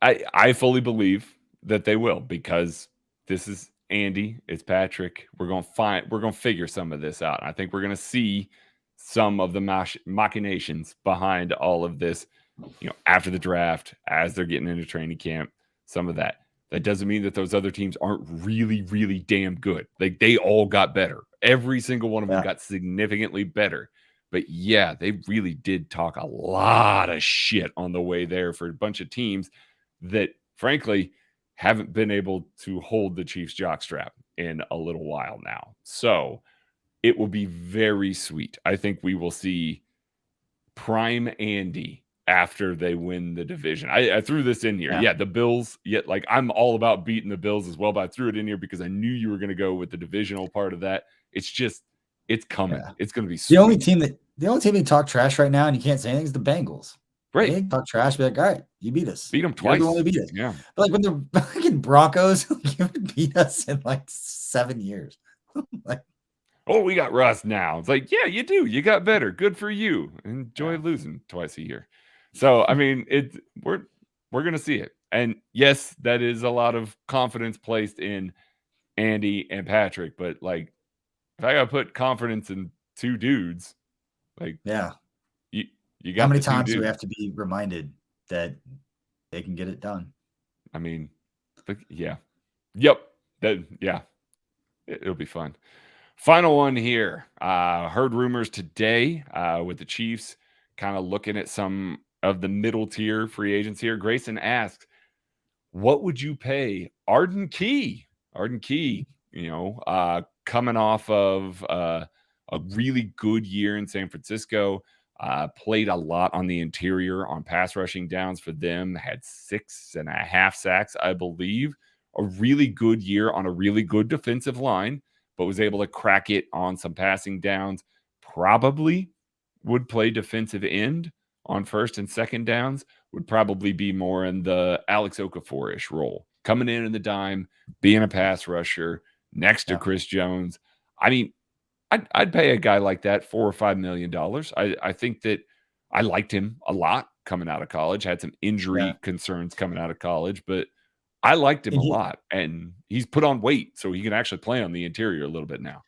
I fully believe that they will, because this is Andy, it's Patrick. We're going to figure some of this out. I think we're going to see some of the machinations behind all of this, after the draft, as they're getting into training camp, some of that. That doesn't mean that those other teams aren't really, really damn good. Like, they all got better. Every single one of them got significantly better. But yeah, they really did talk a lot of shit on the way there for a bunch of teams that, frankly, haven't been able to hold the Chiefs jockstrap in a little while now. So it will be very sweet. I think we will see prime Andy after they win the division. I threw this in here. Yeah, the Bills, like, I'm all about beating the Bills as well, but I threw it in here because I knew you were going to go with the divisional part of that. It's just, it's coming. Yeah. It's going to be sweet. The only team that talk trash right now and you can't say anything is the Bengals. Right. They talk trash, be like, all right, you beat us. Beat them twice. You're the one who beat us. Yeah. But like, when the fucking Broncos, you haven't beat us in like 7 years. Like, oh, we got rust now. It's like, yeah, you do. You got better. Good for you. Enjoy losing twice a year. So, I mean, we're going to see it. And yes, that is a lot of confidence placed in Andy and Patrick. But like, if I got to put confidence in two dudes, like, you got. How many times do we have to be reminded that they can get it done? I mean, yep. It'll be fun. Final one here. Heard rumors today with the Chiefs kind of looking at some of the middle tier free agents here. Grayson asks, what would you pay Arden Key? Arden Key, coming off of a really good year in San Francisco, played a lot on the interior on pass rushing downs for them, had 6.5 sacks, I believe. A really good year on a really good defensive line, but was able to crack it on some passing downs. Probably would play defensive end on first and second downs, would probably be more in the Alex Okafor-ish role, coming in the dime, being a pass rusher next to Chris Jones. I mean, I'd pay a guy like that $4 or $5 million. I think that I liked him a lot coming out of college, had some injury concerns coming out of college, but I liked him a lot, and he's put on weight so he can actually play on the interior a little bit now.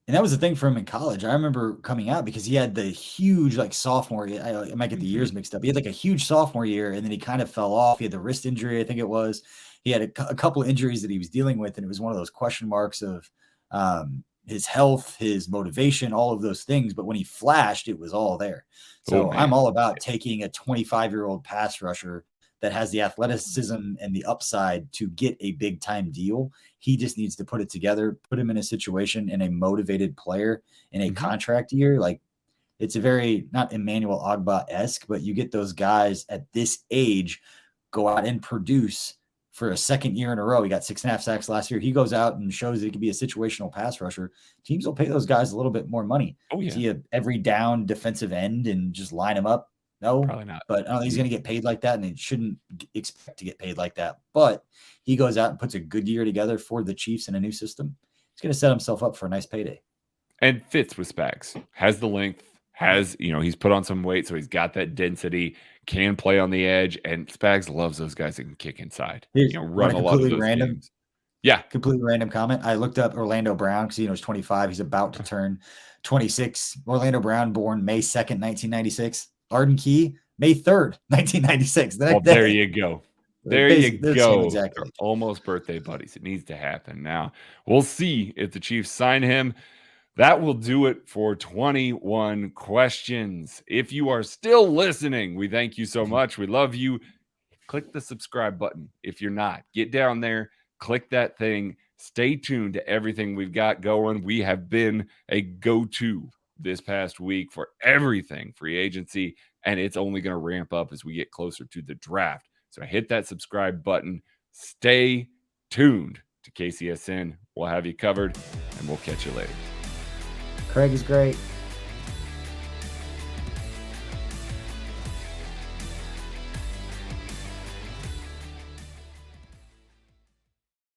And that was the thing for him in college. I remember coming out because he had the huge sophomore year. I might get the years mixed up. He had a huge sophomore year, and then he kind of fell off. He had the wrist injury, I think it was. He had a couple of injuries that he was dealing with, and it was one of those question marks of his health, his motivation, all of those things. But when he flashed, it was all there. So I'm all about taking a 25-year-old pass rusher that has the athleticism and the upside to get a big time deal. He just needs to put it together, put him in a situation and a motivated player in a contract year. Like, it's a very, not Emmanuel Ogbah-esque, but you get those guys at this age go out and produce for a second year in a row. He got 6.5 sacks last year. He goes out and shows that he can be a situational pass rusher. Teams will pay those guys a little bit more money. Is he every down defensive end and just line him up? No, probably not. But I don't think he's going to get paid like that, and they shouldn't expect to get paid like that. But he goes out and puts a good year together for the Chiefs in a new system. He's going to set himself up for a nice payday. And fits with Spags. Has the length, he's put on some weight, so he's got that density, can play on the edge, and Spags loves those guys that can kick inside. Run a lot of those games. Yeah. Completely random comment. I looked up Orlando Brown because he's 25. He's about to turn 26. Orlando Brown, born May 2nd, 1996. Arden Key, May 3rd, 1996. There you go. There you They're the same go. exact They're age. almost birthday buddies. It needs to happen. Now, we'll see if the Chiefs sign him. That will do it for 21 questions. If you are still listening, we thank you so much. We love you. Click the subscribe button. If you're not, get down there, click that thing. Stay tuned to everything we've got going. We have been a go-to this past week for everything free agency, and it's only going to ramp up as we get closer to the draft. So hit that subscribe button. Stay tuned to KCSN. We'll have you covered, and we'll catch you later. Craig is great.